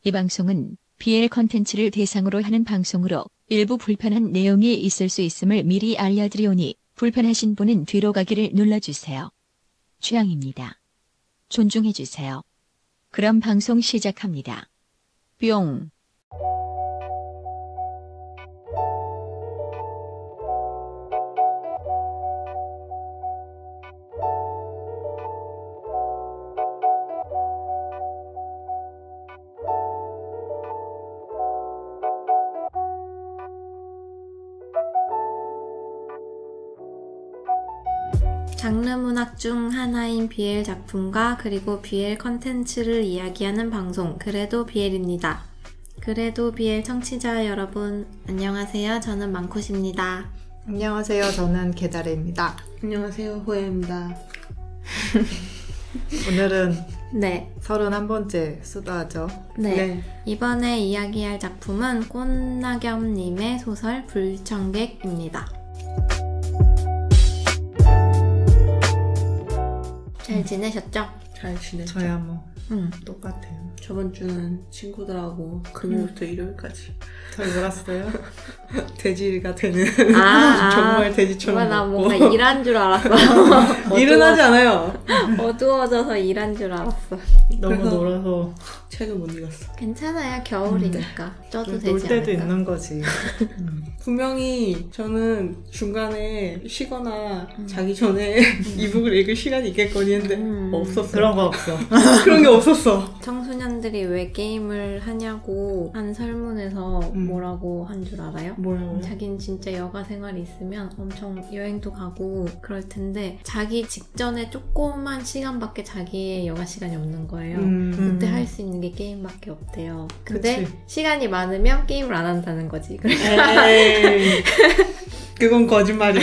이 방송은 BL 컨텐츠를 대상으로 하는 방송으로 일부 불편한 내용이 있을 수 있음을 미리 알려드리오니 불편하신 분은 뒤로 가기를 눌러주세요. 취향입니다. 존중해주세요. 그럼 방송 시작합니다. 뿅. 장르 문학 중 하나인 BL 작품과 그리고 BL 컨텐츠를 이야기하는 방송 그래도 BL입니다. 그래도 BL 청취자 여러분 안녕하세요. 저는 망쿠시입니다. 안녕하세요. 저는 개다레입니다. 안녕하세요. 호야입니다. 오늘은 네. 31번째 수다죠. 네. 이번에 이야기할 작품은 꽃낙엽님의 소설 불청객입니다. 잘 지내셨죠? 잘 지냈죠? 저야 뭐 똑같아요. 저번 주는 친구들하고 금요일부터 일요일까지 잘 놀았어요? 돼지가 되는 정말 돼지처럼 나 먹고. 뭔가 일한 줄 알았어. 일은 하지 않아요. 어두워져서 일한 줄 알았어. 너무 그래서 놀아서 책을 못 읽었어. 괜찮아요. 겨울이니까. 쪄도 놀 되지 때도 않을까? 있는 거지. 분명히 저는 중간에 쉬거나 자기 전에 이북을 읽을 시간이 있겠거니 했는데 없었어. 그런 거 없어. 그런 게 없었어. 청소년들이 왜 게임을 하냐고 한 설문에서 뭐라고 한 줄 알아요? 뭐라고요? 자긴 진짜 여가 생활이 있으면 엄청 여행도 가고 그럴 텐데 자기 직전에 조그만 시간밖에 자기의 여가 시간이 없는 거예요. 그때 할 수 있는 게 게임밖에 없대요. 근데 그치. 시간이 많으면 게임을 안 한다는 거지. 에이, 그건 거짓말이야.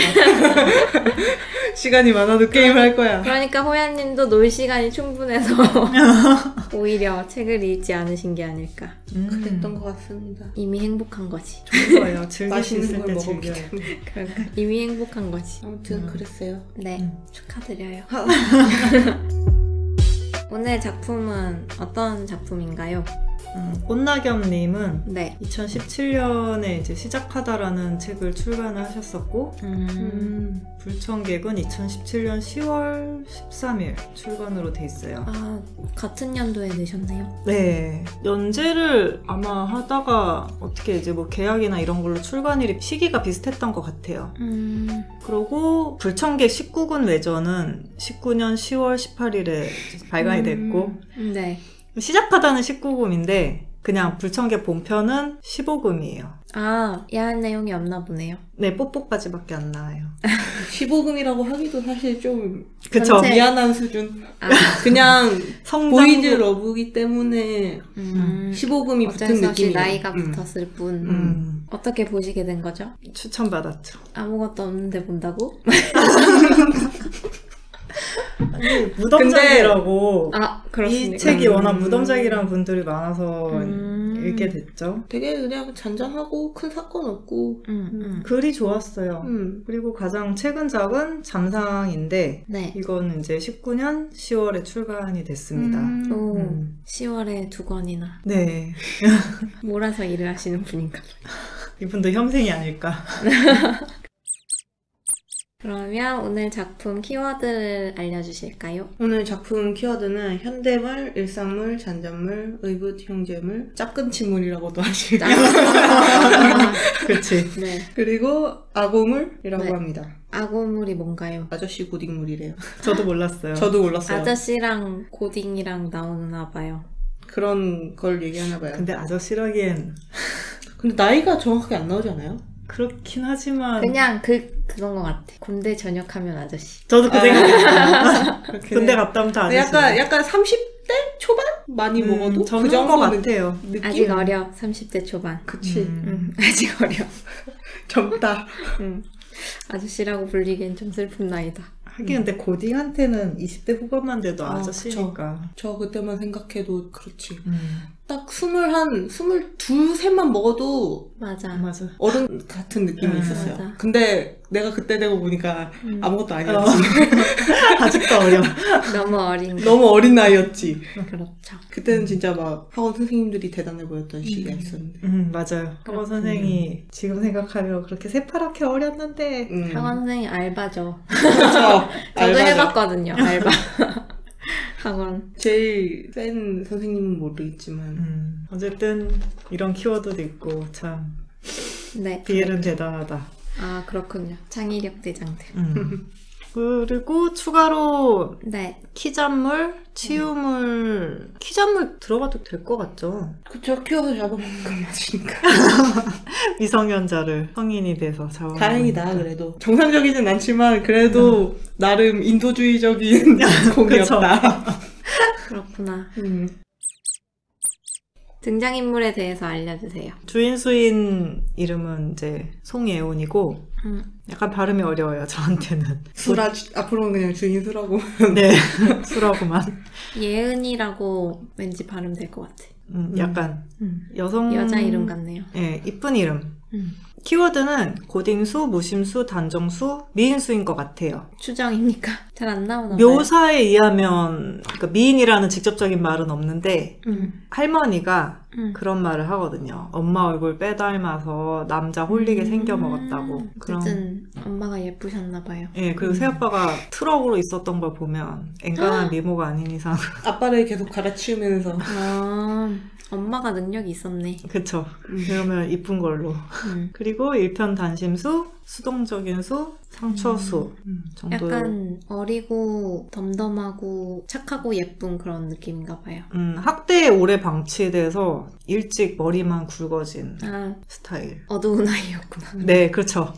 시간이 많아도 게임을 할 거야. 그러니까 호야님도 놀 시간이 충분해서 오히려 책을 읽지 않으신 게 아닐까. 그랬던 것 같습니다. 이미 행복한 거지. 좋아요. 즐길 수 맛있는 있을 걸 때 먹었기 즐겨요. 때문에. 그러니까 이미 행복한 거지. 아무튼 그랬어요. 네, 축하드려요. 오늘 작품은 어떤 작품인가요? 꽃낙엽님은 네. 2017년에 이제 시작하다라는 책을 출간을 하셨었고 불청객은 2017년 10월 13일 출간으로 돼 있어요. 아, 같은 연도에 내셨네요. 네. 연재를 아마 하다가 어떻게 이제 뭐 계약이나 이런 걸로 출간일이 시기가 비슷했던 것 같아요. 그리고 불청객 19군 외전은 19년 10월 18일에 발간이 됐고 네. 시작하다는 19금인데 그냥 불청객 본편은 15금이에요. 아, 야한 내용이 없나 보네요. 네, 뽀뽀까지밖에 안 나와요. 15금이라고 하기도 사실 좀 그쵸. 전체- 미안한 수준. 아, 그냥 성장부. 보이즈 러브기 때문에 15금이 어쩔 붙은 수 없이 느낌이에요. 나이가 붙었을 뿐. 어떻게 보시게 된 거죠? 추천받았죠. 아무것도 없는데 본다고? 아니, 무덤작이라고. 아, 그렇습니까? 이 책이 워낙 무덤작이라는 분들이 많아서 읽게 됐죠. 되게 그냥 잔잔하고 큰 사건 없고 글이 좋았어요. 그리고 가장 최근 작은 잠상인데 네. 이거는 이제 19년 10월에 출간이 됐습니다. 오, 10월에 2권이나 네. 몰아서 일을 하시는 분인가 봐요. 이분도 현생이 아닐까. 그러면 오늘 작품 키워드를 알려주실까요? 오늘 작품 키워드는 현대물, 일상물, 잔잔물, 의붓, 형제물, 짝꿍치물이라고도 하시고 그치. 네. 그리고 아고물이라고 네. 합니다. 악어물이 뭔가요? 아저씨 고딩물이래요. 저도 몰랐어요. 저도 몰랐어요. 아저씨랑 고딩이랑 나오나 봐요. 그런 걸 얘기하나 봐요. 근데 아저씨라기엔 근데 나이가 정확하게 안 나오지 않아요? 그렇긴 하지만 그냥 그건 것 같아. 군대 전역하면 아저씨. 저도 그 생각했어요. 그렇게 군대 갔다 오면 다 아저씨. 약간 30대 초반? 많이 먹어도 그 저는 정도 것 같아요. 느낌? 아직 어려. 30대 초반. 그치. 아직 어려. 젊다. 아저씨라고 불리기엔 좀 슬픈 나이다. 하긴 근데 고딩한테는 20대 후반만 돼도 아저씨니까. 저 그때만 생각해도 그렇지. 딱 22, 3만 먹어도 맞아. 어른 같은 느낌이 있었어요. 맞아. 근데 내가 그때 되고 보니까 아무것도 아니었지. 아직도 어려. 너무 어린 거. 너무 어린 나이였지. 그렇죠. 그때는 진짜 막 학원 선생님들이 대단해 보였던 시기가 있었는데. 맞아요. 학원 선생이 지금 생각하면 그렇게 새파랗게 어렸는데. 학원 선생님 알바죠. 그렇죠. 저도 알바죠. 해봤거든요. 알바. 학원. 제일 센 선생님은 모르겠지만. 어쨌든 이런 키워드도 있고 참 네. BL은 대단하다. 아, 그렇군요. 창의력 대장들. 그리고 추가로 네. 키잔물, 치유물, 키잔물 들어가도 될 것 같죠? 그쵸. 키워서 잡아먹는 건 맞으니까. 미성년자를 성인이 돼서 잡아먹는 다행이다 그래도. 정상적이진 않지만 그래도 나름 인도주의적인 공이었다. 그렇구나. 등장인물에 대해서 알려주세요. 주인수인 이름은 이제 송예온이고 약간 발음이 어려워요, 저한테는. 앞으로는 그냥 주인 수라고. 네, 수라고만. 예은이라고 왠지 발음될 것 같아. 약간 여성 여자 이름 같네요. 네, 이쁜 이름. 키워드는 고딩수, 무심수, 단정수, 미인수인 것 같아요. 추정입니까? 잘 안 나오나 봐요. 묘사에 의하면 그러니까 미인이라는 직접적인 말은 없는데 할머니가 그런 말을 하거든요. 엄마 얼굴 빼닮아서 남자 홀리게 생겨 먹었다고. 어쨌든 엄마가 예쁘셨나 봐요. 예, 그리고 새아빠가 트럭으로 있었던 걸 보면 앵간한 미모가 아닌 이상. 아빠를 계속 갈아치우면서. 엄마가 능력이 있었네. 그쵸. 그러면 이쁜 걸로. 그리고 일편단심수, 수동적인 수, 상처수 정도. 약간 어리고 덤덤하고 착하고 예쁜 그런 느낌인가 봐요. 학대에 오래 방치돼서 일찍 머리만 굵어진 스타일. 어두운 아이였구나. 네, 그렇죠.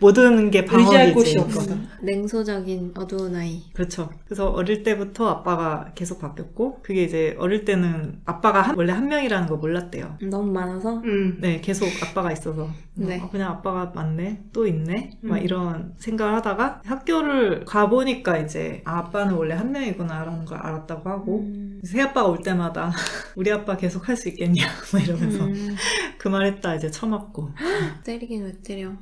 모든 게 방어이지. 의지할 곳이 없어서. 냉소적인 어두운 아이. 그렇죠. 그래서 어릴 때부터 아빠가 계속 바뀌었고 그게 이제 어릴 때는 아빠가 원래 한 명이라는 거 몰랐대요. 너무 많아서? 네, 계속 아빠가 있어서 네. 그냥 아빠가 맞네, 또 있네, 막 이런 생각을 하다가 학교를 가보니까 이제 아빠는 원래 한 명이구나라는 걸 알았다고 하고 새아빠가 올 때마다 우리 아빠 계속 할 수 있겠냐 막 이러면서 그 말 했다 이제 처맞고. 때리긴 왜 때려.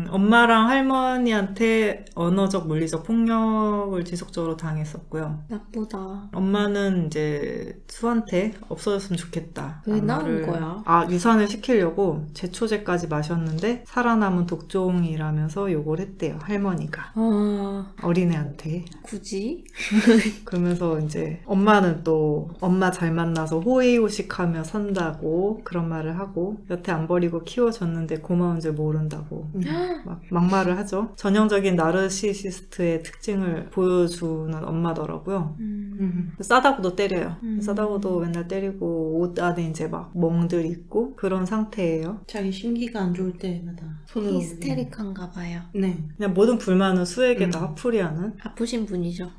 엄마랑 할머니한테 언어적 물리적 폭력을 지속적으로 당했었고요. 나쁘다. 엄마는 이제 수한테 없어졌으면 좋겠다. 왜 나온 거야? 유산을 시키려고 제초제까지 마셨는데 살아남은 독종이라면서 욕을 했대요, 할머니가. 어린애한테. 굳이? 그러면서 이제 엄마는 또 엄마 잘 만나서 호의호식하며 산다고 그런 말을 하고 여태 안 버리고 키워줬는데 고마운 줄 모른다고 막 막말을 하죠. 전형적인 나르시시스트의 특징을 보여주는 엄마더라고요. 싸다고도 때려요. 싸다고도 맨날 때리고 옷 안에 이제 막 멍들 있고 그런 상태예요. 자기 심기가 안 좋을 때마다 손으로. 히스테릭한가 봐요. 네. 그냥 모든 불만은 수에게 다 화풀이하는. 아프신 분이죠.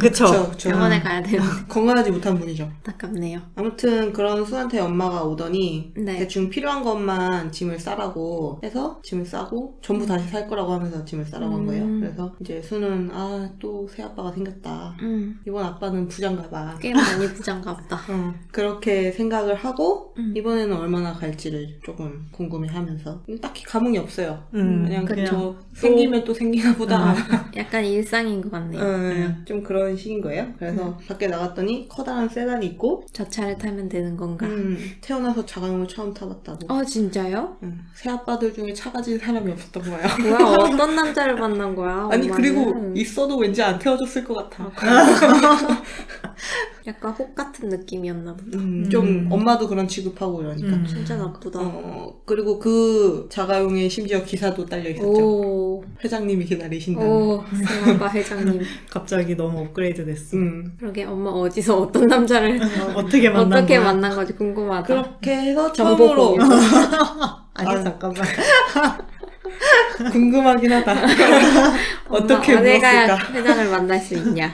그쵸. 병원에 가야 되는데. 건강하지 못한 분이죠. 안타깝네요. 아무튼 그런 수한테 엄마가 오더니 네. 대충 필요한 것만 짐을 싸라고 해서 짐을 싸고 전부 다시 살 거라고 하면서 짐을 싸라고 한 거예요. 그래서 이제 수는 또 새아빠가 생겼다. 이번 아빠는 부자인가 봐. 꽤 많이 부자인가 보다. 그렇게 생각을 하고 이번에는 얼마나 갈지를 조금 궁금해하면서 딱히 감흥이 없어요. 그냥 그쵸. 생기면 또 생기나 보다. 약간 일상인 것 같네요. 좀 그런 식인 거예요. 그래서 밖에 나갔더니 커다란 세단이 있고 저 차를 타면 되는 건가? 태어나서 자가용을 처음 타봤다고. 진짜요? 새아빠들 중에 차 가진 사람이 없었던 거야. 뭐야, 어떤 남자를 만난 거야? 아니 엄마는? 그리고 있어도 왠지 안 태워줬을 것 같아. 약간 혹 같은 느낌이었나 보다. 좀 엄마도 그런 취급하고 이러니까. 진짜 나쁘다. 그리고 그 자가용에 심지어 기사도 딸려 있었죠. 오, 회장님이 기다리신다는. 새아빠 회장님. 갑자기 너무 업그레이드 됐어. 그러게 엄마 어디서 어떤 남자를 어떻게 만난 어떻게 거야? 만난 거지 궁금하다. 그렇게 해서 정보 처음으로 공유. 아니 잠깐만. 궁금하긴 하다. 어떻게 어디 가야 물었을까? 회장을 만날 수 있냐?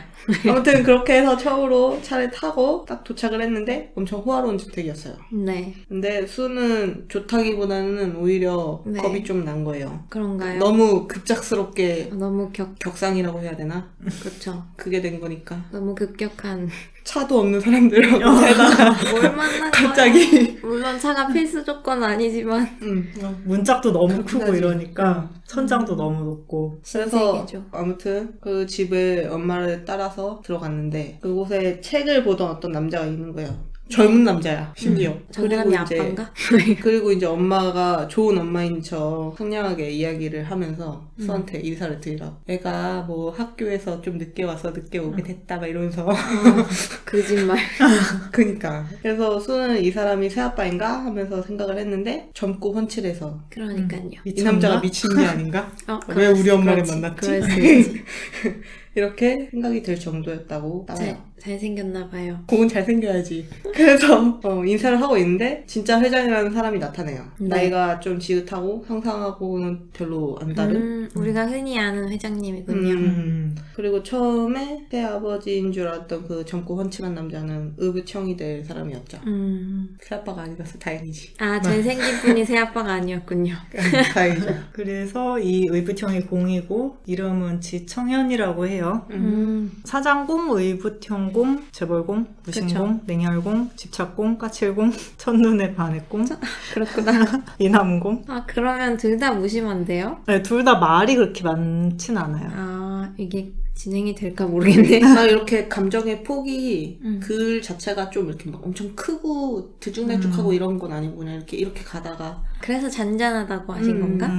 아무튼 그렇게 해서 처음으로 차를 타고 딱 도착을 했는데 엄청 호화로운 주택이었어요. 네. 근데 수는 좋다기보다는 오히려 네. 겁이 좀 난 거예요. 그런가요? 너무 급작스럽게 너무 격상이라고 해야 되나? 그렇죠. 그게 된 거니까. 너무 급격한. 차도 없는 사람들하고 살다가 뭘 만난 갑자기. 거야? 물론 차가 필수 조건 아니지만. 문짝도 너무 크고 그렇구나. 이러니까 천장도 너무 높고. 그래서 신세계죠. 아무튼 그 집에 엄마를 따라서 들어갔는데 그곳에 책을 보던 어떤 남자가 있는 거예요. 젊은 남자야, 심지어. 저 사람이 아빠인가? 그리고 이제 엄마가 좋은 엄마인 척 상냥하게 이야기를 하면서 수한테 인사를 드리라고. 애가 뭐 학교에서 좀 늦게 와서 늦게 오게 됐다 막 이러면서. 거짓말. 그니까. 그래서 수는 이 사람이 새아빠인가 하면서 생각을 했는데 젊고 훤칠해서 그러니까요. 이 남자가 미친 게 아닌가? 왜 그럴 우리 엄마를 그렇지. 만났지? 그럴 수 있지. 이렇게 생각이 들 정도였다고 나와요. 잘생겼나 봐요. 공은 잘생겨야지. 그래서 인사를 하고 있는데 진짜 회장이라는 사람이 나타나요. 네. 나이가 좀 지긋하고 상상하고는 별로 안 다른. 우리가 흔히 아는 회장님이군요. 그리고 처음에 새아버지인 줄 알았던 그 젊고 훤칠한 남자는 의붓형이 될 사람이었죠. 새아빠가 아니라서 다행이지. 아, 잘생긴 분이 새아빠가 아니었군요. 다행이죠. 그래서 이 의붓형이 공이고 이름은 지청현이라고 해요. 사장공, 의붓형공, 재벌공, 무신공, 냉혈공, 집착공, 까칠공, 첫눈에 반했공, 그렇구나. 이남공. 아, 그러면 둘 다 무심한데요? 네, 둘 다 말이 그렇게 많진 않아요. 아, 이게 진행이 될까 모르겠네. 나 이렇게 감정의 폭이 음. 글 자체가 좀 이렇게 막 엄청 크고 들쭉날쭉하고 이런 건 아니고 그냥 이렇게 가다가 그래서 잔잔하다고 하신 건가?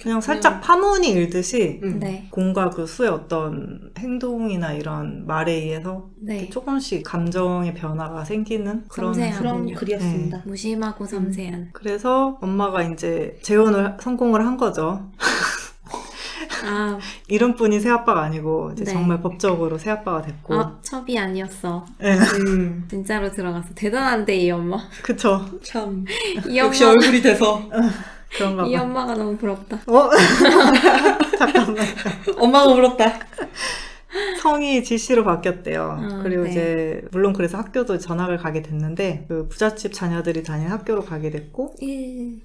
그냥 살짝 파문이 일듯이 네. 공과 그 수의 어떤 행동이나 이런 말에 의해서 네. 조금씩 감정의 변화가 생기는 그런 섬세한 그런 글이었습니다. 무심하고 섬세한. 그래서 엄마가 이제 재혼을 성공을 한 거죠. 아, 이름뿐인 새아빠가 아니고 이제 네. 정말 법적으로 새아빠가 됐고. 첩이 아니었어. 네. 진짜로 들어가서 대단한데 이 엄마. 그쵸. 참 이 역시 엄마, 얼굴이 돼서 그런가 이 봐. 엄마가 너무 부럽다. 잠깐만. 엄마가 울었다. 성이 지씨로 바뀌었대요. 아, 그리고 네. 이제 물론 그래서 학교도 전학을 가게 됐는데 그 부잣집 자녀들이 다니는 학교로 가게 됐고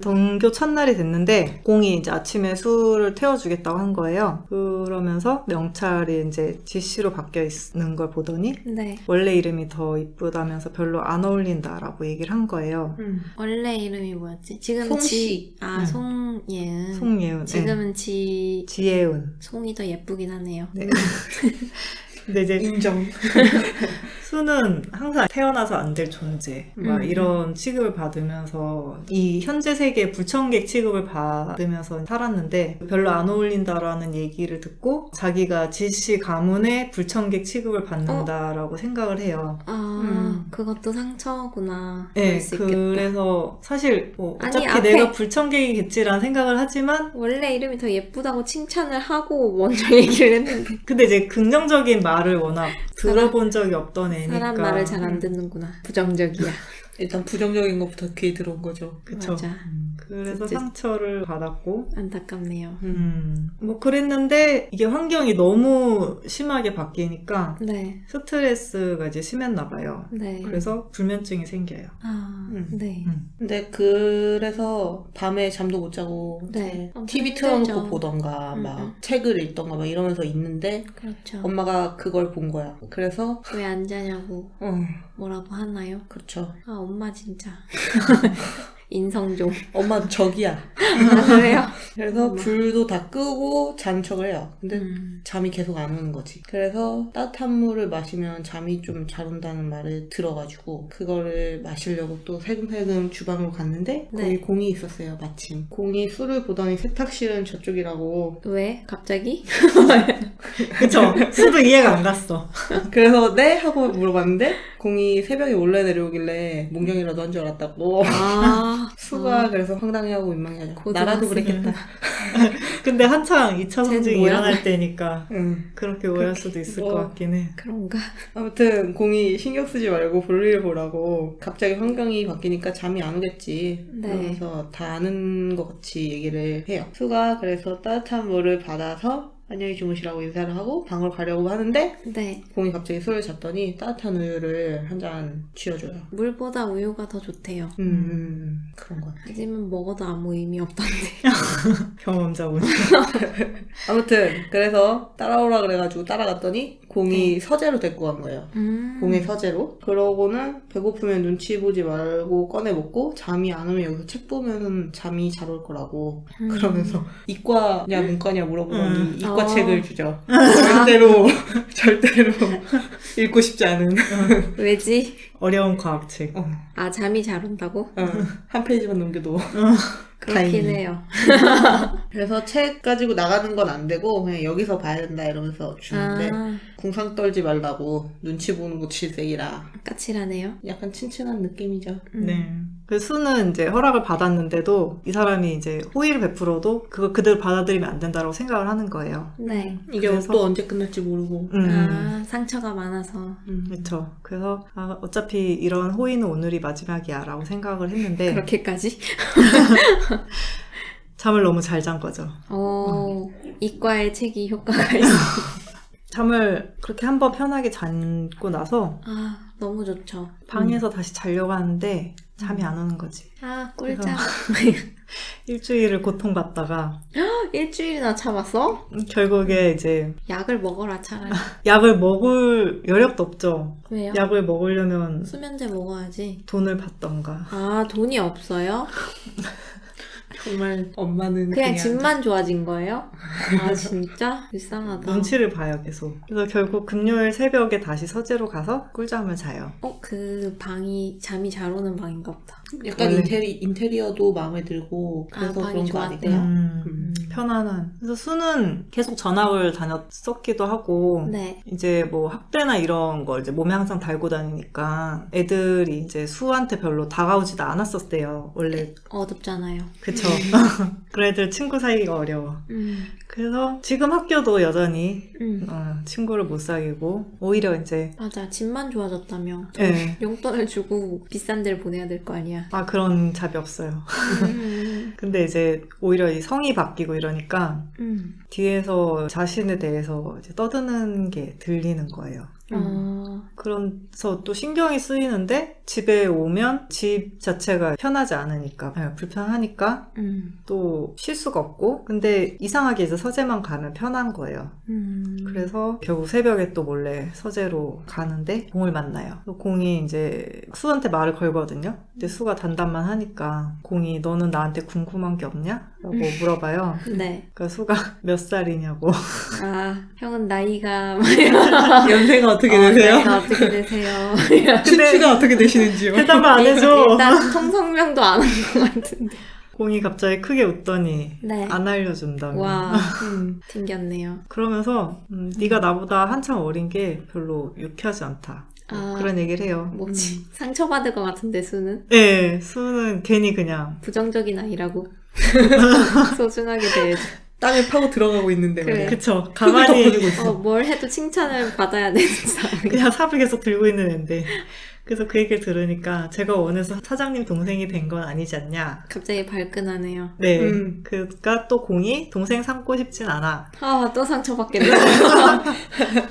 등교 첫날이 됐는데 공이 이제 아침에 수를 태워주겠다고 한 거예요. 그러면서 명찰이 이제 지씨로 바뀌어 있는 걸 보더니 네. 원래 이름이 더 이쁘다면서 별로 안 어울린다라고 얘기를 한 거예요. 원래 이름이 뭐였지? 지금 송씨. 송예은. 송예은. 지금은 지예은. 송이 더 예쁘긴 하네요. 네. 근데 이제 인정. 수는 항상 태어나서 안 될 존재 막 이런 취급을 받으면서 이 현재 세계의 불청객 취급을 받으면서 살았는데 별로 안 어울린다라는 얘기를 듣고 자기가 지씨 가문의 불청객 취급을 받는다라고 생각을 해요. 아, 그것도 상처구나. 네, 그럴 수 있겠다. 그래서 사실 뭐 어차피 아니, 앞에- 내가 불청객이겠지라는 생각을 하지만 원래 이름이 더 예쁘다고 칭찬을 하고 먼저 얘기를 했는데 근데 이제 긍정적인 말을 워낙 들어본 적이 없던 애니까 사람 말을 잘 안 듣는구나. 부정적이야. 일단 부정적인 것부터 귀에 들어온 거죠. 그쵸. 맞아. 그래서 그치. 상처를 받았고 안타깝네요. 뭐 그랬는데 이게 환경이 너무 심하게 바뀌니까 네. 스트레스가 이제 심했나 봐요. 네. 그래서 불면증이 생겨요. 아, 네. 근데 그래서 밤에 잠도 못 자고 네. 이제 TV 틀어놓고 힘들죠. 보던가 막 책을 읽던가 막 이러면서 있는데 그렇죠. 엄마가 그걸 본 거야. 그래서 왜 안 자냐고 뭐라고 하나요? 그렇죠. 아, 엄마 진짜. 인성 좀. 엄마 적이야. 아, 그래요? 그래서 엄마. 불도 다 끄고 잔 척을 해요. 근데 잠이 계속 안 오는 거지. 그래서 따뜻한 물을 마시면 잠이 좀 잘 온다는 말을 들어가지고 그거를 마시려고 또 세금세금 주방으로 갔는데 네. 거기 공이 있었어요. 마침. 공이 술을 보더니 세탁실은 저쪽이라고. 왜? 갑자기? 그쵸? 수도 이해가 안 갔어. 그래서 네? 하고 물어봤는데 공이 새벽에 몰래 내려오길래 문경이라도 한 줄 알았다고. 아, 수가 그래서 황당해하고 민망해하죠. 고등학생. 나라도 그랬겠다. 근데 한창 2차 성징이 쟤는 뭐야? 일어날 때니까 응. 그렇게 오해할 수도 있을 것 같긴 해. 그런가? 아무튼 공이 신경 쓰지 말고 볼일 보라고 갑자기 환경이 바뀌니까 잠이 안 오겠지. 네. 그러면서 다 아는 것 같이 얘기를 해요. 수가 그래서 따뜻한 물을 받아서 안녕히 주무시라고 인사를 하고 방으로 가려고 하는데 네. 공이 갑자기 손을 잡더니 따뜻한 우유를 한 잔 쥐어줘요. 물보다 우유가 더 좋대요. 그런 것 같아. 하지만 먹어도 아무 의미 없던데. 경험자분. 아무튼 그래서 따라오라 그래가지고 따라갔더니 공이 서재로 데리고 간 거예요. 공의 서재로. 그러고는 배고프면 눈치 보지 말고 꺼내 먹고 잠이 안 오면 여기서 책 보면은 잠이 잘 올 거라고 그러면서 이과냐 문과냐 물어보더니 이과 책을 주죠. 절대로 읽고 싶지 않은 왜지? 어려운 과학책. 아, 잠이 잘 온다고? 한 페이지만 넘겨도 그렇긴 다행이네. 해요. 그래서 책 가지고 나가는 건 안 되고 그냥 여기서 봐야 된다 이러면서 주는데 궁상 떨지 말라고 눈치 보는 거 질색이라 까칠하네요. 약간 친친한 느낌이죠. 네. 그 수는 이제 허락을 받았는데도 이 사람이 이제 호의를 베풀어도 그거 그대로 받아들이면 안 된다고 생각을 하는 거예요. 네. 이게 그래서- 또 언제 끝날지 모르고. 아, 상처가 많아서. 그렇죠. 그래서 어차피 이런 호의는 오늘이 마지막이야 라고 생각을 했는데 그렇게까지? 잠을 너무 잘 잔 거죠. 이과의 책이 효과가 있어. 잠을 그렇게 한번 편하게 자고 나서 아, 너무 좋죠. 방에서 다시 자려고 하는데 잠이 안 오는 거지. 아, 꿀잠. 일주일을 고통받다가 일주일이나 참았어? 결국에 이제 약을 먹어라, 차라리. 약을 먹을 여력도 없죠. 왜요? 약을 먹으려면 수면제 먹어야지. 돈을 받던가. 아, 돈이 없어요? 정말 엄마는 그냥 집만 좋아진 거예요? 아, 진짜? 불쌍하다. 눈치를 봐요, 계속. 그래서 결국 금요일 새벽에 다시 서재로 가서 꿀잠을 자요. 그 방이 잠이 잘 오는 방인가 보다. 약간 원래- 인테리어도 마음에 들고 그래서 방이 그런 거 좋았대요? 아닐까요? 편안한. 그래서 수는 계속 전학을 다녔었기도 하고, 네. 이제 뭐 학대나 이런 걸 이제 몸에 항상 달고 다니니까 애들이 이제 수한테 별로 다가오지도 않았었대요. 원래. 어둡잖아요. 그쵸. 그런 애들 친구 사귀기가 어려워. 음. 그래서 지금 학교도 여전히 음. 친구를 못 사귀고 오히려 이제 맞아. 집만 좋아졌다며. 네. 용돈을 주고 비싼 데를 보내야 될 거 아니야. 그런 잡이 없어요. 근데 이제 오히려 이 성이 바뀌고 이러니까 뒤에서 자신에 대해서 이제 떠드는 게 들리는 거예요. 그래서 또 신경이 쓰이는데 집에 오면 집 자체가 편하지 않으니까 불편하니까 또 쉴 수가 없고 근데 이상하게 이제 서재만 가면 편한 거예요. 그래서 결국 새벽에 또 몰래 서재로 가는데 공을 만나요. 공이 이제 수한테 말을 걸거든요. 근데 수가 단답만 하니까 공이 너는 나한테 궁금한 게 없냐? 라고 물어봐요. 네. 그러니까 수가 몇 살이냐고. 아, 형은 나이가 연세가 어떻게 되세요? 나이가 어떻게 되세요? 수치가 어떻게 되시는지요? 대답을 안 해줘. 일단 통성명도 안 한 것 같은데. 공이 갑자기 크게 웃더니 네. 안 알려준다고. 와, 튕겼네요. 그러면서 네가 나보다 한참 어린 게 별로 유쾌하지 않다. 그런 얘기를 해요. 뭐지? 상처받을 것 같은데, 수는? 네, 수는 괜히 그냥 부정적인 아이라고. 소중하게 대해줘. 땅을 파고 들어가고 있는데 그래. 말이야. 그쵸. 흙을 가만히 덮어주고 있어. 뭘 해도 칭찬을 받아야 되는 사람. 그냥 삽을 계속 들고 있는 앤데 그래서 그 얘기를 들으니까 제가 원해서 사장님 동생이 된 건 아니지 않냐. 갑자기 발끈하네요. 네. 그러니까 또 공이 동생 삼고 싶진 않아. 또 상처받겠네.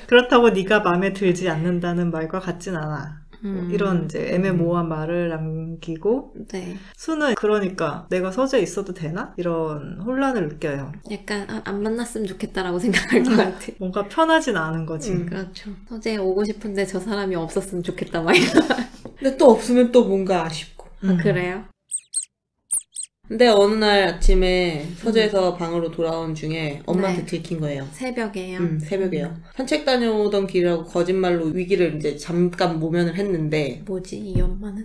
그렇다고 네가 마음에 들지 않는다는 말과 같진 않아. 이런 이제 애매모호한 말을 남기고 네. 수는 그러니까 내가 서재에 있어도 되나? 이런 혼란을 느껴요. 약간 안 만났으면 좋겠다라고 생각할 것 같아. 뭔가 편하진 않은 거지. 그렇죠. 서재에 오고 싶은데 저 사람이 없었으면 좋겠다 막 이런. 근데 또 없으면 또 뭔가 아쉽고. 그래요? 근데 어느 날 아침에 서재에서 방으로 돌아온 중에 엄마한테 네. 들킨 거예요. 새벽에요? 새벽에요. 산책 다녀오던 길이라고 거짓말로 위기를 이제 잠깐 모면을 했는데 뭐지 이 엄마는?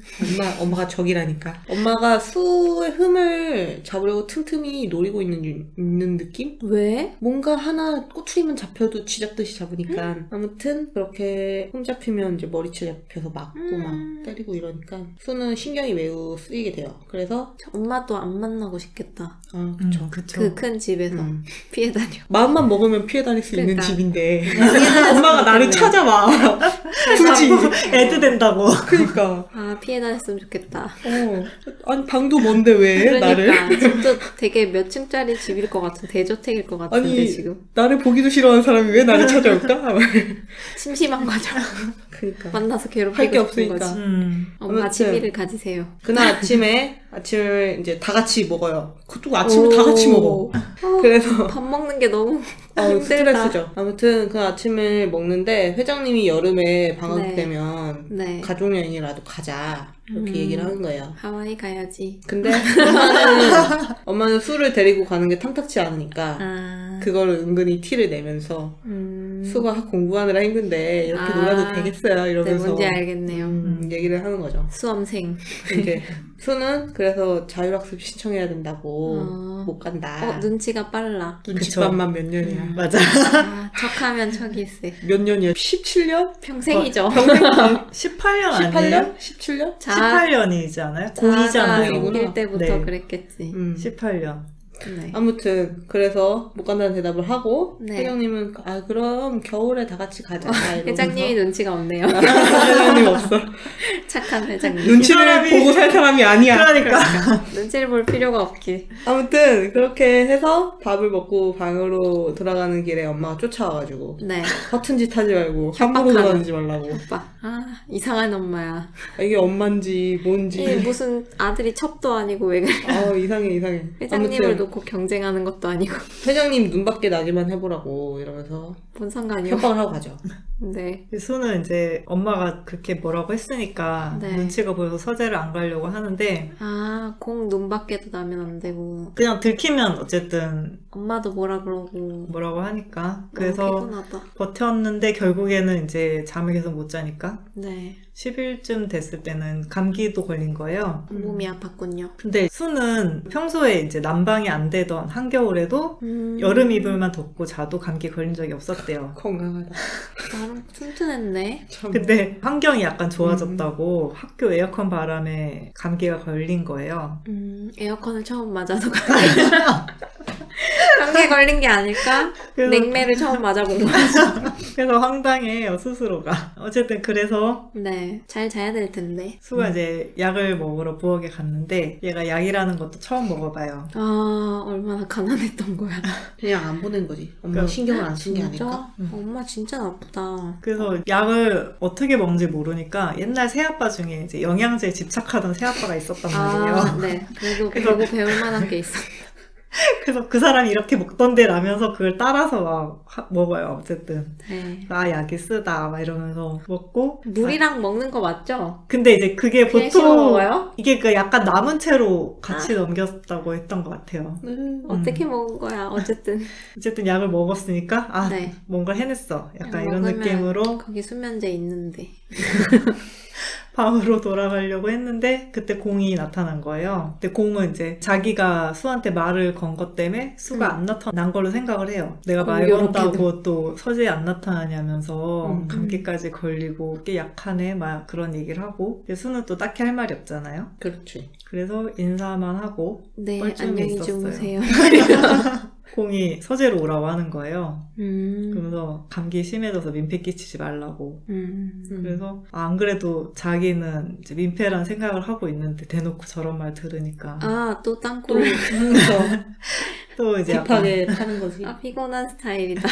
엄마가 적이라니까. 엄마가 수의 흠을 잡으려고 틈틈이 노리고 있는 느낌? 왜? 뭔가 하나 꼬투리만 잡혀도 쥐잡듯이 잡으니까 아무튼 그렇게 흠 잡히면 이제 머리채 잡혀서 맞고 막 때리고 이러니까 수는 신경이 매우 쓰이게 돼요. 그래서 엄마도 안 안 만나고 싶겠다. 아, 그쵸. 그쵸. 그 큰 집에서 피해 다녀. 마음만 먹으면 피해 다닐 수 있는 그러니까. 집인데 엄마가 나를 찾아와. 굳이. 애드 된다고. 그니까. 아, 피해 다녔으면 좋겠다. 아니 방도 먼데 왜 나를. 그러니까 진짜 되게 몇 층짜리 집일 것 같은 대저택일 것 같은데 아니 지금 나를 보기도 싫어하는 사람이 왜 나를 찾아올까? 심심한 거죠. 그니까. 만나서 할 게 괴롭히고 싶은 없으니까. 거지. 엄마 아무튼. 취미를 가지세요. 그날 아침을 이제 다 같이 먹어요. 그것도 아침을 다 같이 먹어. 그래서 밥 먹는 게 너무 힘들다. 스트레스죠. 아무튼 그 아침을 먹는데 회장님이 여름에 방학 네. 되면 네. 가족여행이라도 가자 이렇게 얘기를 하는 거예요. 하와이 가야지. 근데 엄마는 술을 데리고 가는 게 탐탁치 않으니까 그걸 은근히 티를 내면서 수가 공부하느라 힘든데 이렇게 놀아도 되겠어요 네, 이러면서 뭔지 알겠네요. 얘기를 하는 거죠. 수험생. 이제 수는 그래서 자율학습 신청해야 된다고 못 간다. 눈치가 빨라. 눈치밥만 몇 년이야. 맞아. 아, 척하면 척일세. 몇 년이야? 17년? 평생이죠. 18년 아니에요? 18년? 17년? 18년이지 않아요? 자가 고2잖아요. 생길 때부터 네. 그랬겠지. 18년. 네. 아무튼 그래서 못 간다는 대답을 하고 네. 회장님은 그럼 겨울에 다 같이 가자 이러면서. 회장님이 눈치가 없네요. 회장님 없어. 착한 회장님. 눈치를 보고 살 사람이 아니야. 그러니까. 눈치를 볼 필요가 없기. 아무튼 그렇게 해서 밥을 먹고 방으로 돌아가는 길에 엄마가 쫓아와가지고 네. 허튼 짓 하지 말고 함부로 협박하는. 돌아다니지 말라고. 오빠. 이상한 엄마야. 이게 엄마인지 뭔지. 이 무슨 아들이 첩도 아니고 왜 그래. 이상해. 회장님을 아무튼 놓고 경쟁하는 것도 아니고. 회장님 눈밖에 나기만 해보라고 이러면서 뭔 상관이요? 협박을 하고 가죠. 네. 수는 이제 엄마가 그렇게 뭐라고 했으니까 네. 눈치가 보여서 서재를 안 가려고 하는데 공 눈 밖에도 나면 안 되고. 그냥 들키면 어쨌든 엄마도 뭐라 그러고. 뭐라고 하니까 너무 그래서 피곤하다. 버텼는데 결국에는 이제 잠을 계속 못 자니까 네. 10일쯤 됐을 때는 감기도 걸린 거예요. 몸이 아팠군요. 근데 수는 평소에 이제 난방이 안 되던 한겨울에도 여름 이불만 덮고 자도 감기 걸린 적이 없었대요. 건강하다. 나름 튼튼했네. 참. 근데 환경이 약간 좋아졌다고 학교 에어컨 바람에 감기가 걸린 거예요. 에어컨을 처음 맞아서 감기에 걸린 게 아닐까? 그래서- 냉매를 처음 맞아본 거죠. 그래서 황당해요, 스스로가. 어쨌든 그래서 네. 잘 자야 될 텐데. 수가 이제 약을 먹으러 부엌에 갔는데 얘가 약이라는 것도 처음 먹어봐요. 얼마나 가난했던 거야. 그냥 안 보낸 거지. 엄마 그럼- 신경을 안 쓴 게 진짜? 아닐까? 엄마 진짜 나쁘다. 그래서 약을 어떻게 먹는지 모르니까 옛날 새아빠 중에 이제 영양제에 집착하던 새아빠가 있었단 말이에요. 네. 그래도 그래서- 배고 배울 만한 게 있어. 그래서 그 사람이 이렇게 먹던데 라면서 그걸 따라서 막 먹어요. 어쨌든 네. 약이 쓰다 막 이러면서 먹고 물이랑 먹는 거 맞죠? 근데 이제 그게 그냥 씹어 보통 먹어요? 이게 그 약간 남은 채로 같이 넘겼다고 했던 것 같아요. 어떻게 먹은 거야? 어쨌든. 어쨌든 약을 먹었으니까 네. 뭔가 해냈어. 약간 약 이런 먹으면 느낌으로 거기 수면제 있는데. 방으로 돌아가려고 했는데 그때 공이 나타난 거예요. 근데 공은 이제 자기가 수한테 말을 건 것 때문에 수가 안 나타난 걸로 생각을 해요. 내가 말 공교롭게도. 건다고 또 서재에 안 나타나냐면서 감기까지 걸리고 꽤 약하네 막 그런 얘기를 하고 근데 수는 또 딱히 할 말이 없잖아요. 그렇지. 그래서 인사만 하고 네, 뻘쭘히 안녕히 있었어요. 주무세요. 공이 서재로 오라고 하는 거예요. 음. 그러면서 감기 심해져서 민폐 끼치지 말라고. 음. 그래서 안 그래도 자기는 이제 민폐란 생각을 하고 있는데 대놓고 저런 말 들으니까 또 땅굴. 또 이제 약간 딥하게 타는 거지. 피곤한 스타일이다.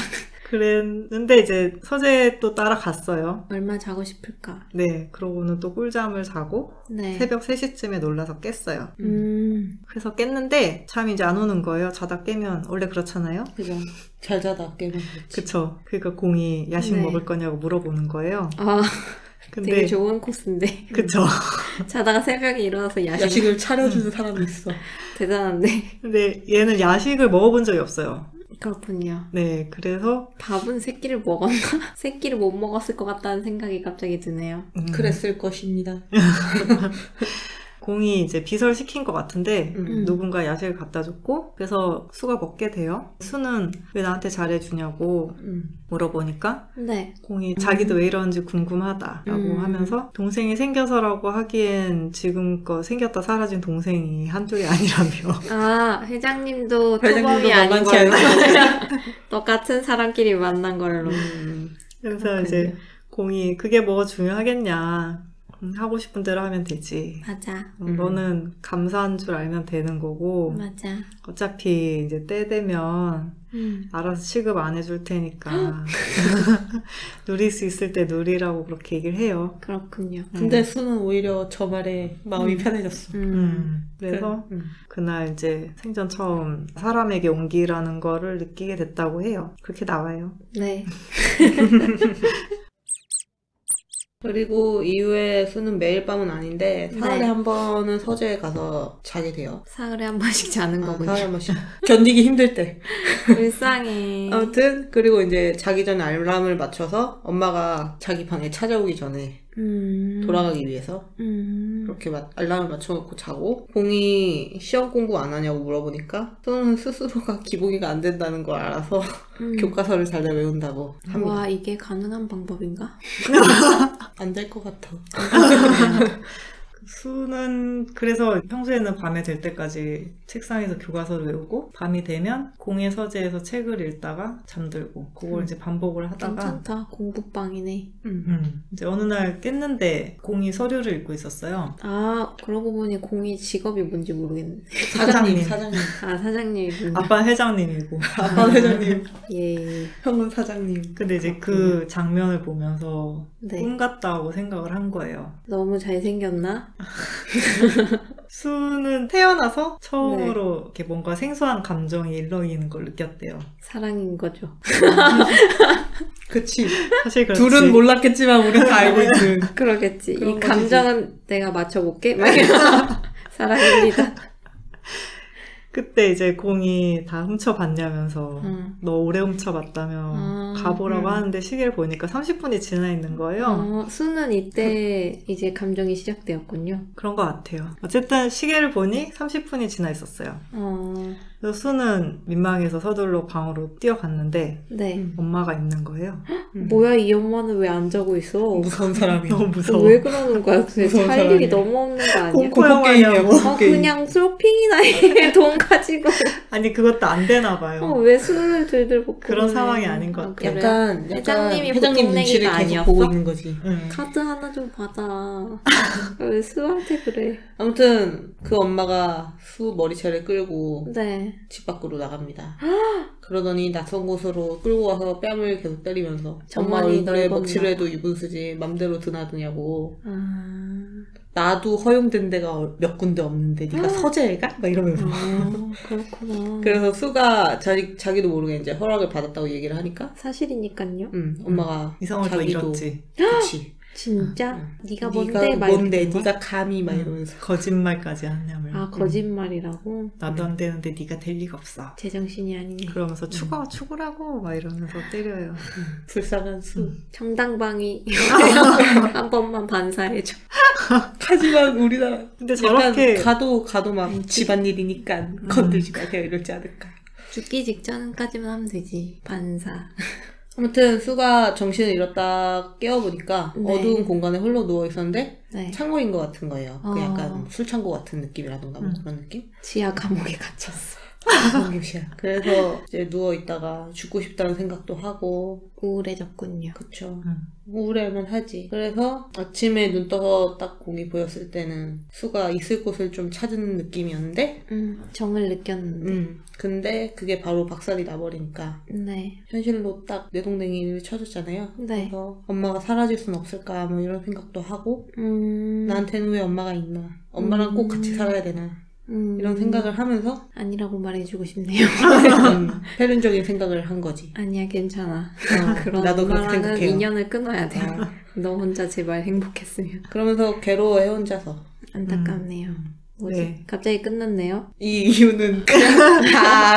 그랬는데 이제 서재 또 따라갔어요. 얼마 자고 싶을까? 네, 그러고는 또 꿀잠을 자고 네. 새벽 3시쯤에 놀라서 깼어요. 음. 그래서 깼는데 잠이 이제 안 오는 거예요. 자다 깨면 원래 그렇잖아요. 그죠. 잘 자다 깨면 그렇지. 그쵸. 그러니까 공이 야식 네. 먹을 거냐고 물어보는 거예요. 근데 되게 좋은 코스인데. 그쵸. 자다가 새벽에 일어나서 야식을 차려주는 사람이 있어. 대단한데. 근데 얘는 야식을 먹어본 적이 없어요. 그렇군요. 네, 그래서 밥은 새끼를 먹었나? 새끼를 못 먹었을 것 같다는 생각이 갑자기 드네요. 그랬을 것입니다. 공이 이제 비설시킨 것 같은데 누군가 야식을 갖다 줬고 그래서 수가 먹게 돼요. 수는 왜 나한테 잘해주냐고 물어보니까 네. 공이 자기도 왜 이러는지 궁금하다라고 하면서 동생이 생겨서라고 하기엔 지금껏 생겼다 사라진 동생이 한둘이 아니라며. 아, 회장님도 회장님도 초범이 아닌 만만치 걸로. 않은 똑같은 사람끼리 만난 걸로. 그래서 그렇군요. 이제 공이 그게 뭐가 중요하겠냐. 하고 싶은 대로 하면 되지. 맞아. 너는 감사한 줄 알면 되는 거고 맞아. 어차피 이제 때 되면 알아서 취급 안 해줄 테니까 누릴 수 있을 때 누리라고 그렇게 얘기를 해요. 그렇군요. 근데 수는 오히려 저 말에 마음이 편해졌어. 그래서 그날 이제 생전 처음 사람에게 온기라는 거를 느끼게 됐다고 해요. 그렇게 나와요. 네. 그리고 이후에 수는 매일 밤은 아닌데 사흘에 네. 한 번은 서재에 가서 자게 돼요. 사흘에 한 번씩 자는 거군요. 사흘에 한 번씩. 견디기 힘들 때. 불쌍해. 아무튼 그리고 이제 자기 전에 알람을 맞춰서 엄마가 자기 방에 찾아오기 전에 돌아가기 위해서 그렇게 알람을 맞춰놓고 자고 공이 시험 공부 안 하냐고 물어보니까 수는 스스로가 기복이가 안 된다는 걸 알아서 교과서를 잘 외운다고 합니다. 와, 이게 가능한 방법인가? 안 될 것 같아. 수는 그래서 평소에는 밤에 될 때까지 책상에서 교과서를 외우고 밤이 되면 공예 서재에서 책을 읽다가 잠들고 그걸 이제 반복을 하다가 괜찮다. 공부방이네. 이제 어느 날 깼는데 공이 서류를 읽고 있었어요. 아, 그러고 보니 공이 직업이 뭔지 모르겠네. 사장님. 아, 사장님이군요. 아빠는 회장님이고 아빠 회장님, 예. 형은 사장님. 근데 이제 그 장면을 보면서 네. 꿈 같다고 생각을 한 거예요. 너무 잘생겼나? 수는 태어나서 처음으로 이렇게 뭔가 생소한 감정이 일렁이는 걸 느꼈대요. 사랑인 거죠. 그치. 사실 그렇지. 둘은 몰랐겠지만 우린 다 알고 있는. 그러겠지. 그런 이 거지. 감정은 내가 맞춰볼게. 막 이러면서 사랑입니다. 그때 이제 공이 다 훔쳐봤냐면서 너 오래 훔쳐봤다며 가보라고 하는데 시계를 보니까 30분이 지나 있는 거예요. 수는 이때 이제 감정이 시작되었군요. 그런 것 같아요. 어쨌든 시계를 보니 30분이 지나 있었어요. 그래서 수는 민망해서 서둘러 방으로 뛰어갔는데 네. 엄마가 있는 거예요. 뭐야, 이 엄마는 왜 안 자고 있어? 무서운 사람이. 너무 무서워. 왜 그러는 거야? 도대체 무서운 할 사람이야. 일이 너무 없는 거 아니야? 공포 공포 게임이야, 영화냐고. 공포 게임. 그냥 쇼핑이나 해. 돈 가지고. 아니 그것도 안 되나 봐요. 왜 술을 들고 그런 상황이 아닌 것 같아요. 약간 회장님이 회장님 보통 눈치를 내기가 계속 아니었어? 보고 있는 거지. 카드 하나 좀 받아. 왜 수한테 그래? 아무튼 그 엄마가 수 머리채를 끌고 네. 집 밖으로 나갑니다. 그러더니 낯선 곳으로 끌고 와서 뺨을 계속 때리면서 엄마 정말이 얼굴에 넓었나? 먹칠해도 입은 쓰지 맘대로 드나드냐고. 나도 허용된 데가 몇 군데 없는데 네가 서재에 가? 막 이러면서. 그렇구나. 그래서 수가 자기도 모르게 이제 허락을 받았다고 얘기를 하니까 사실이니까요. 엄마가 이성을 더 자기도 잃었지. 그치. 진짜? 네가 뭔데? 네가 막 뭔데? 이러는 거야? 네가 감히 막 이러면서. 거짓말까지 하냐면 아, 거짓말이라고? 나도 안 되는데 네가 될 리가 없어. 제정신이 아니네. 그러면서 죽으라고 막 이러면서 때려요. 불쌍한 수. 정당방위 한 번만 반사해줘. 하지만 우리나라 근데 약간 저렇게 가도 막 집안일이니까 건들지 마세요 이러지 않을까. 죽기 직전까지만 하면 되지. 반사. 아무튼 수가 정신을 잃었다 깨어보니까 네. 어두운 공간에 홀로 누워있었는데 네. 창고인 것 같은 거예요. 그 어. 약간 술창고 같은 느낌이라던가 뭐 그런 느낌? 지하 감옥에 갇혔어. 그런 곳이야. 그래서 이제 누워있다가 죽고 싶다는 생각도 하고 우울해졌군요. 그쵸. 우울해만 하지. 그래서 아침에 눈 떠서 딱 공이 보였을 때는 수가 있을 곳을 좀 찾은 느낌이었는데 정을 느꼈는데. 근데 그게 바로 박살이 나버리니까 네. 현실로 딱 내동댕이를 쳐줬잖아요. 네. 그래서 엄마가 사라질 순 없을까 뭐 이런 생각도 하고 나한테는 왜 엄마가 있나 엄마랑 꼭 같이 살아야 되나 이런 생각을 하면서 아니라고 말해주고 싶네요. 패륜적인 생각을 한 거지. 아니야, 괜찮아. 그런 나도 그렇게 엄마랑은 생각해요. 인연을 끊어야 돼. 너 혼자 제발 행복했으면. 그러면서 괴로워해 혼자서. 안타깝네요. 뭐지? 네. 갑자기 끝났네요. 이 이유는 그냥 다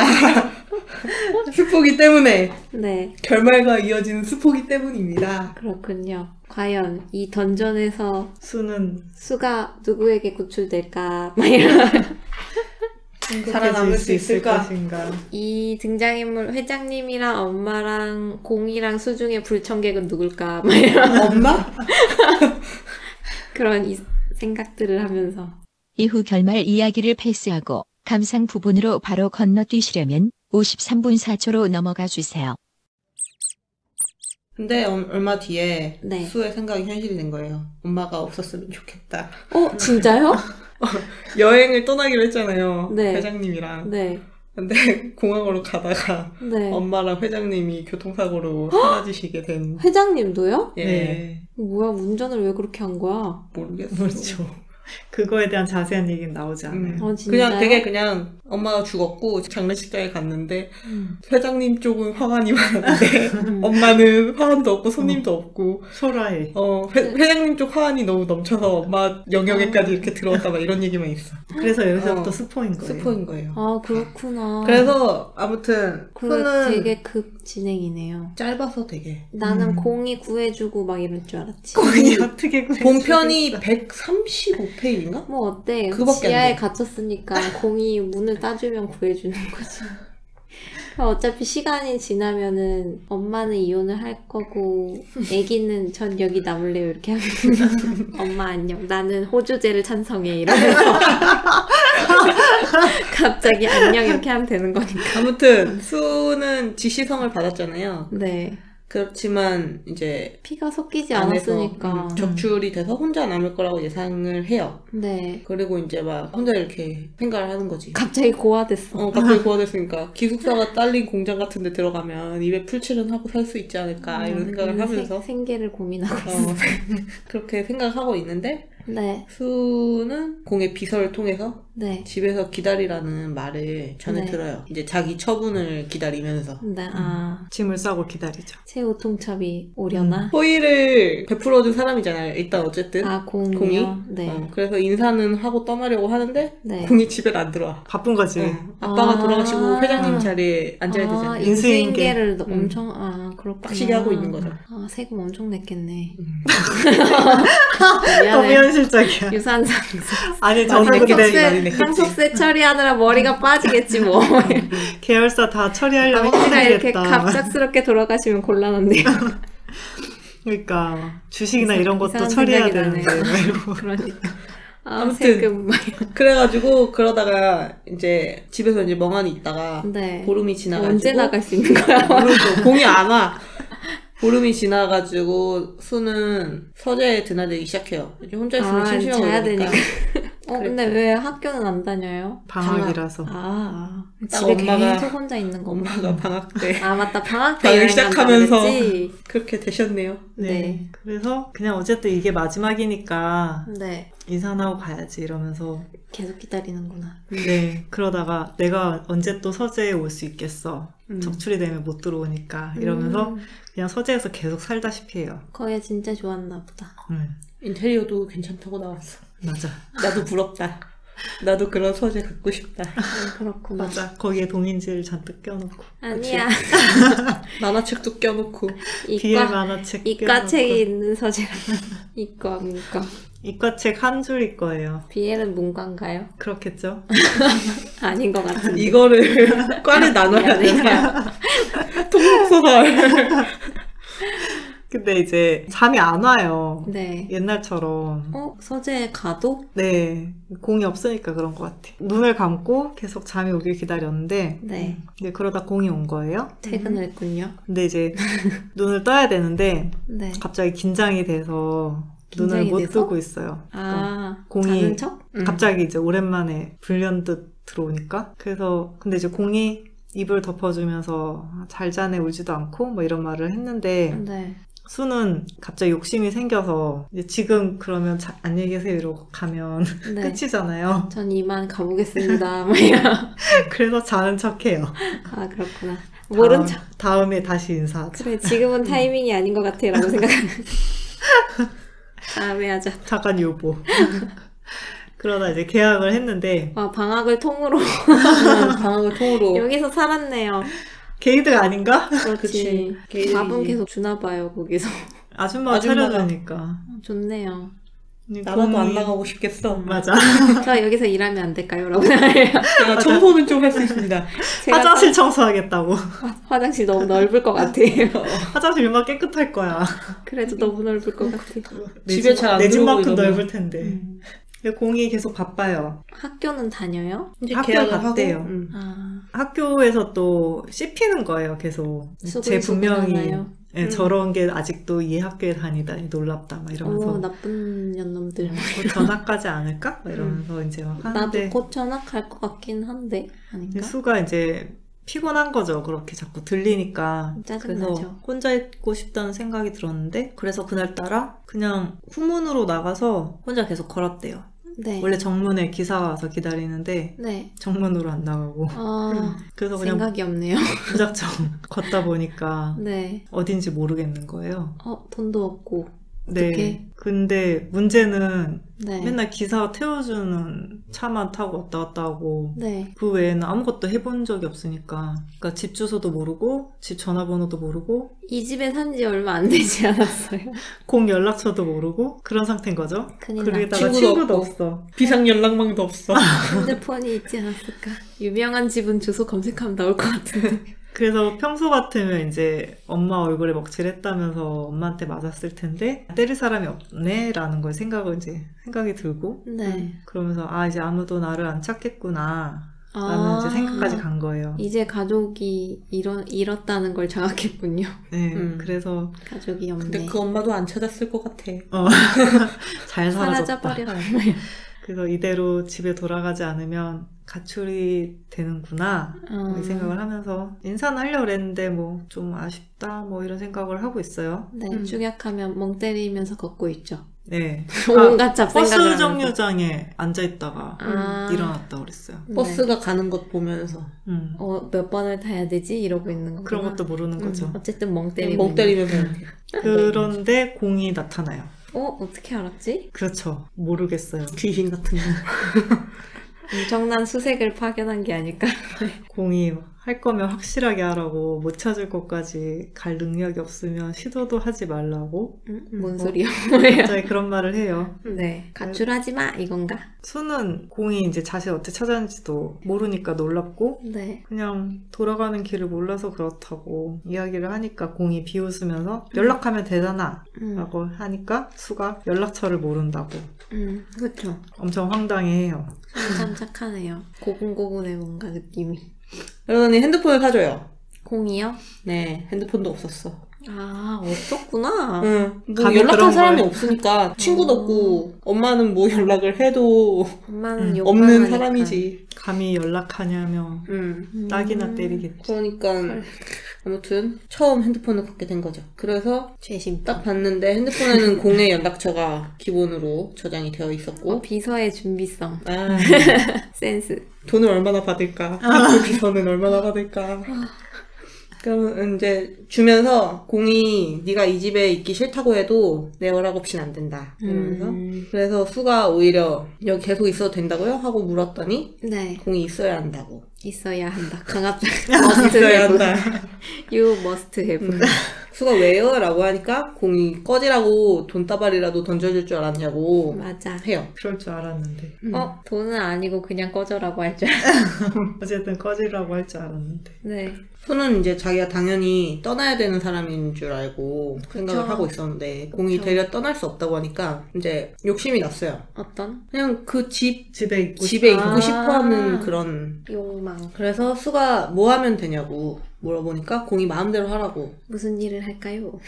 스포기 때문에. 네. 결말과 이어지는 스포기 때문입니다. 그렇군요. 과연 이 던전에서 수가 누구에게 구출될까? 막 이런. 살아남을 수 있을까? 것인가. 이 등장인물 회장님이랑 엄마랑 공이랑 수 중에 불청객은 누굴까? 막 이런. 엄마? 그런 생각들을 하면서. 이후 결말 이야기를 패스하고 감상 부분으로 바로 건너뛰시려면 53분 4초로 넘어가 주세요. 근데 얼마 뒤에 네. 수의 생각이 현실이 된 거예요. 엄마가 없었으면 좋겠다. 진짜요? 여행을 떠나기로 했잖아요. 네. 회장님이랑. 네. 근데 공항으로 가다가 네. 엄마랑 회장님이 교통사고로 사라지시게 된. 회장님도요? 예. 네. 뭐야, 운전을 왜 그렇게 한 거야? 모르겠어요. 그렇죠. 그거에 대한 자세한 얘기는 나오지 않아요. 진짜요? 그냥 되게 그냥 엄마가 죽었고 장례식장에 갔는데 회장님 쪽은 화환이 많았는데 엄마는 화환도 없고 손님도 없고 소라에. 회장님 쪽 화환이 너무 넘쳐서 엄마 영역에까지 이렇게 들어왔다 막 이런 얘기만 있어. 그래서 여기서부터 스포인 거예요. 스포인 거예요. 아, 그렇구나. 그래서 아무튼 그래, 되게 급 진행이네요. 짧아서 되게 나는 공이 구해주고 막 이럴 줄 알았지. 공이 어떻게 본편이 135페이지인가? 뭐 어때? 그거밖에 안 지하에 돼. 갇혔으니까 공이 문을 따주면 구해주는 거지. 어차피 시간이 지나면은 엄마는 이혼을 할 거고 애기는 전 여기 남을래요 이렇게 하면 엄마 안녕 나는 호주제를 찬성해 이러면서 갑자기 안녕 이렇게 하면 되는 거니까. 아무튼 수는 지시성을 받았잖아요. 네. 그렇지만 이제 피가 섞이지 안에서, 않았으니까. 적출이 돼서 혼자 남을 거라고 예상을 해요. 네. 그리고 이제 막 혼자 이렇게 생각을 하는 거지. 갑자기 고아됐어. 갑자기 고아됐으니까 기숙사가 딸린 공장 같은 데 들어가면 입에 풀칠은 하고 살 수 있지 않을까 이런 생각을 하면서 생계를 고민하고 있어. 그렇게 생각하고 있는데 네. 수는 공의 비서를 통해서 네. 집에서 기다리라는 말을 전해 네. 들어요. 이제 자기 처분을 기다리면서. 네. 짐을 싸고 기다리죠. 최후 통첩이 오려나? 호의를 베풀어준 사람이잖아요. 일단 어쨌든. 공이요? 공이? 네. 그래서 인사는 하고 떠나려고 하는데 네. 공이 집에 안 들어와. 바쁜 거지. 아빠가 아. 돌아가시고 회장님 자리에 앉아야 되잖아요. 인수인계를 인수인계. 엄청 그렇구나. 빡시게 하고 있는 거죠. 세금 엄청 냈겠네. 너무 미안해. 현실적이야. 유산상속. 아니 많이 저도 냈겠지, 근데 많이 냈겠지. 상속세 처리하느라 머리가 빠지겠지 뭐. 계열사 다 처리하려면 아버지가 이렇게 힘들겠다. 갑작스럽게 돌아가시면 곤란한데요. 그러니까 주식이나 이런 것도 이상한 처리해야 생각이 되는데 나네. 이러고. 그러니까. 아무튼. 세금 막. 그래가지고 그러다가 이제 집에서 이제 멍하니 있다가 네. 보름이 지나가지고 언제 나갈 수 있는 거야? 모르죠. 공이 안 와. 보름이 지나가지고 수는 서재에 드나들기 시작해요. 이제 혼자 있으면 심심하고 자야 그러니까. 되니까. 근데 왜 학교는 안 다녀요? 방학이라서. 딱 집에 엄마가- 계속 혼자 있는 거. 엄마가 방학 때 맞다. 방학 때 방학 여행 시작하면서 간다고 그랬지? 그렇게 되셨네요. 네. 그래서 그냥 어쨌든 이게 마지막이니까 네. 인사하고 가야지 이러면서 계속 기다리는구나. 네 그러다가 내가 언제 또 서재에 올 수 있겠어. 적출이 되면 못 들어오니까 이러면서 그냥 서재에서 계속 살다시피 해요. 거기 진짜 좋았나 보다. 인테리어도 괜찮다고 나왔어. 맞아. 나도 부럽다. 나도 그런 서재 갖고 싶다. 그렇구나. 맞아. 거기에 동인지를 잔뜩 껴놓고. 아니야. 만화책도 껴놓고. 비엘 만화책 이과책이 껴놓고. 있는 서재라. 이과, 문과. 이과책 한 줄일 거예요. 비엘은 문과인가요? 그렇겠죠? 아닌 것 같은데. 이거를 과를 나눠야 되나? 통속소설. 근데 이제 잠이 안 와요. 네. 옛날처럼. 서재에 가도? 네. 공이 없으니까 그런 것 같아. 눈을 감고 계속 잠이 오길 기다렸는데 네. 근데 그러다 공이 온 거예요. 퇴근을 했군요. 근데 이제 눈을 떠야 되는데 네. 갑자기 긴장이 돼서 눈을 긴장이 못 돼서? 뜨고 있어요. 공이 자는 척? 갑자기 이제 오랜만에 불현듯 들어오니까 그래서 근데 이제 공이 입을 덮어주면서 잘 자네 울지도 않고 뭐 이런 말을 했는데 네. 수는 갑자기 욕심이 생겨서 이제 지금 그러면 안녕히 계세요 이러고 가면 네. 끝이잖아요. 전 이만 가보겠습니다. 뭐 이런. 그래서 자는 척해요. 그렇구나. 모른 척. 다음에 다시 인사하자. 그래, 지금은 타이밍이 아닌 것 같아. 라고 생각하는. 다음에 하자. 잠깐 요보. 그러다 이제 계약을 했는데 방학을 통으로. 방학을 통으로. 여기서 살았네요. 게이드가 아닌가? 그렇지. 게이드. 밥은 계속 주나 봐요, 거기서. 아줌마가 아줌마가. 차려주니까. 좋네요. 나라도 안 나가고 싶겠어. 맞아. 저 여기서 일하면 안 될까요? 라고 해요. 제가 청소는 좀 할 수 있습니다. 화장실 청소하겠다고. 화장실 너무 넓을 것 같아요. 화장실 얼마나 깨끗할 거야. 그래도 너무 넓을 것 같아요. 집에 잘 안 내 들어오고 집만큼 이러면. 넓을 텐데. 근데 공이 계속 바빠요. 학교는 다녀요? 이제 학교 계약을 갔대요. 하고, 아, 학교에서 또 씹히는 거예요, 계속. 제 분명히 수근수근하나요? 예, 저런 게 아직도 이 학교에 다니다니 놀랍다 막 이러면서 오, 나쁜 년놈들. 곧 전학가지 않을까? 막 이러면서 이제 막 나도 하는데 곧 전학할 것 같긴 한데 아닌가? 수가 이제 피곤한 거죠. 그렇게 자꾸 들리니까. 짜증나죠. 그래서 혼자 있고 싶다는 생각이 들었는데 그래서 그날따라 그냥 후문으로 나가서 혼자 계속 걸었대요. 네. 원래 정문에 기사가 와서 기다리는데 네. 정문으로 안 나가고 그래서 그냥 생각이 없네요. 무작정 걷다 보니까 네. 어딘지 모르겠는 거예요. 돈도 없고. 네. 어떡해? 근데 문제는 네. 맨날 기사가 태워주는 차만 타고 왔다 갔다 하고 네. 그 외에는 아무것도 해본 적이 없으니까 그러니까 집 주소도 모르고 집 전화번호도 모르고 이 집에 산 지 얼마 안 되지 않았어요? 공 연락처도 모르고 그런 상태인 거죠. 큰일 나. 그러다가 친구도 친구도 없고. 없어. 비상 연락망도 없어. 핸드폰이 있지 않았을까? 유명한 집은 주소 검색하면 나올 것 같은데. 그래서 평소 같으면 이제 엄마 얼굴에 먹칠했다면서 엄마한테 맞았을 텐데 때릴 사람이 없네 라는 걸 생각이 들고 네. 그러면서 이제 아무도 나를 안 찾겠구나 라는 아, 이제 생각까지 간 거예요. 이제 가족이 잃었다는 걸 자각했군요. 네, 음. 그래서 가족이 없네. 근데 그 엄마도 안 찾았을 것 같아. 잘 사라졌다. 사라져버려. 그래서 이대로 집에 돌아가지 않으면 가출이 되는구나 이 생각을 하면서 인사는 하려고 그랬는데 뭐 좀 아쉽다 뭐 이런 생각을 하고 있어요. 네, 축약하면 멍 때리면서 걷고 있죠. 네. 온갖 잡생각을 버스 하면서. 정류장에 앉아있다가 아. 일어났다고 그랬어요. 버스가 가는 것 보면서 몇 번을 타야 되지? 이러고 있는 거. 그런 것도 모르는 거죠. 어쨌든 멍 때리고. 멍 때리면서 이렇게. 그런데 공이 나타나요. 어떻게 알았지? 그렇죠. 모르겠어요. 귀신 같은 거. 엄청난 수색을 파견한 게 아닐까? 공이 할 거면 확실하게 하라고 못 찾을 것까지 갈 능력이 없으면 시도도 하지 말라고 뭔 소리야? 갑자기 그런 말을 해요. 네, 가출하지 마 이건가? 수는 공이 이제 자신 어떻게 찾았는지도 모르니까 놀랍고 네. 그냥 돌아가는 길을 몰라서 그렇다고 이야기를 하니까 공이 비웃으면서 연락하면 되잖아 라고 하니까 수가 연락처를 모른다고 그렇죠. 엄청 황당해해요. 참 착하네요. 고군고군의 뭔가 느낌이. 그러더니 핸드폰을 사줘요. 공이요? 네, 핸드폰도 없었어. 없었구나. 응. 뭐 감히 연락할 그런 사람이 걸. 없으니까 친구도 없고 엄마는 뭐 연락을 해도 엄마는 욕만 없는 하니까. 사람이지. 감히 연락하냐며 딱이나 때리겠지. 그러니까 아무튼 처음 핸드폰을 갖게 된 거죠. 그래서 죄심. 딱 봤는데 핸드폰에는 공의 연락처가 기본으로 저장이 되어 있었고 비서의 준비성. 센스. 돈을 얼마나 받을까? 그 비서는 얼마나 받을까? 그러면 이제 주면서 공이 네가 이 집에 있기 싫다고 해도 내 허락 없이는 안 된다 이러면서 그래서 수가 오히려 여기 계속 있어도 된다고요? 하고 물었더니 네. 공이 있어야 한다고. 있어야 한다. 강압적. 있어야 한다. You must have. 수가 왜요? 라고 하니까 공이 꺼지라고 돈다발이라도 던져줄 줄 알았냐고 맞아. 해요. 그럴 줄 알았는데. 돈은 아니고 그냥 꺼져라고 할 줄 알았어. 어쨌든 꺼지라고 할 줄 알았는데. 네. 수는 이제 자기가 당연히 떠나야 되는 사람인 줄 알고 생각을 하고 있었는데 공이 그쵸. 되려 떠날 수 없다고 하니까 이제 욕심이 났어요. 어떤? 그냥 그 집에 있고 집에 싶- 있고 싶어 아. 하는 그런. 욕망. 그래서 수가 뭐 하면 되냐고 물어보니까 공이 마음대로 하라고. 무슨 일을 할까요?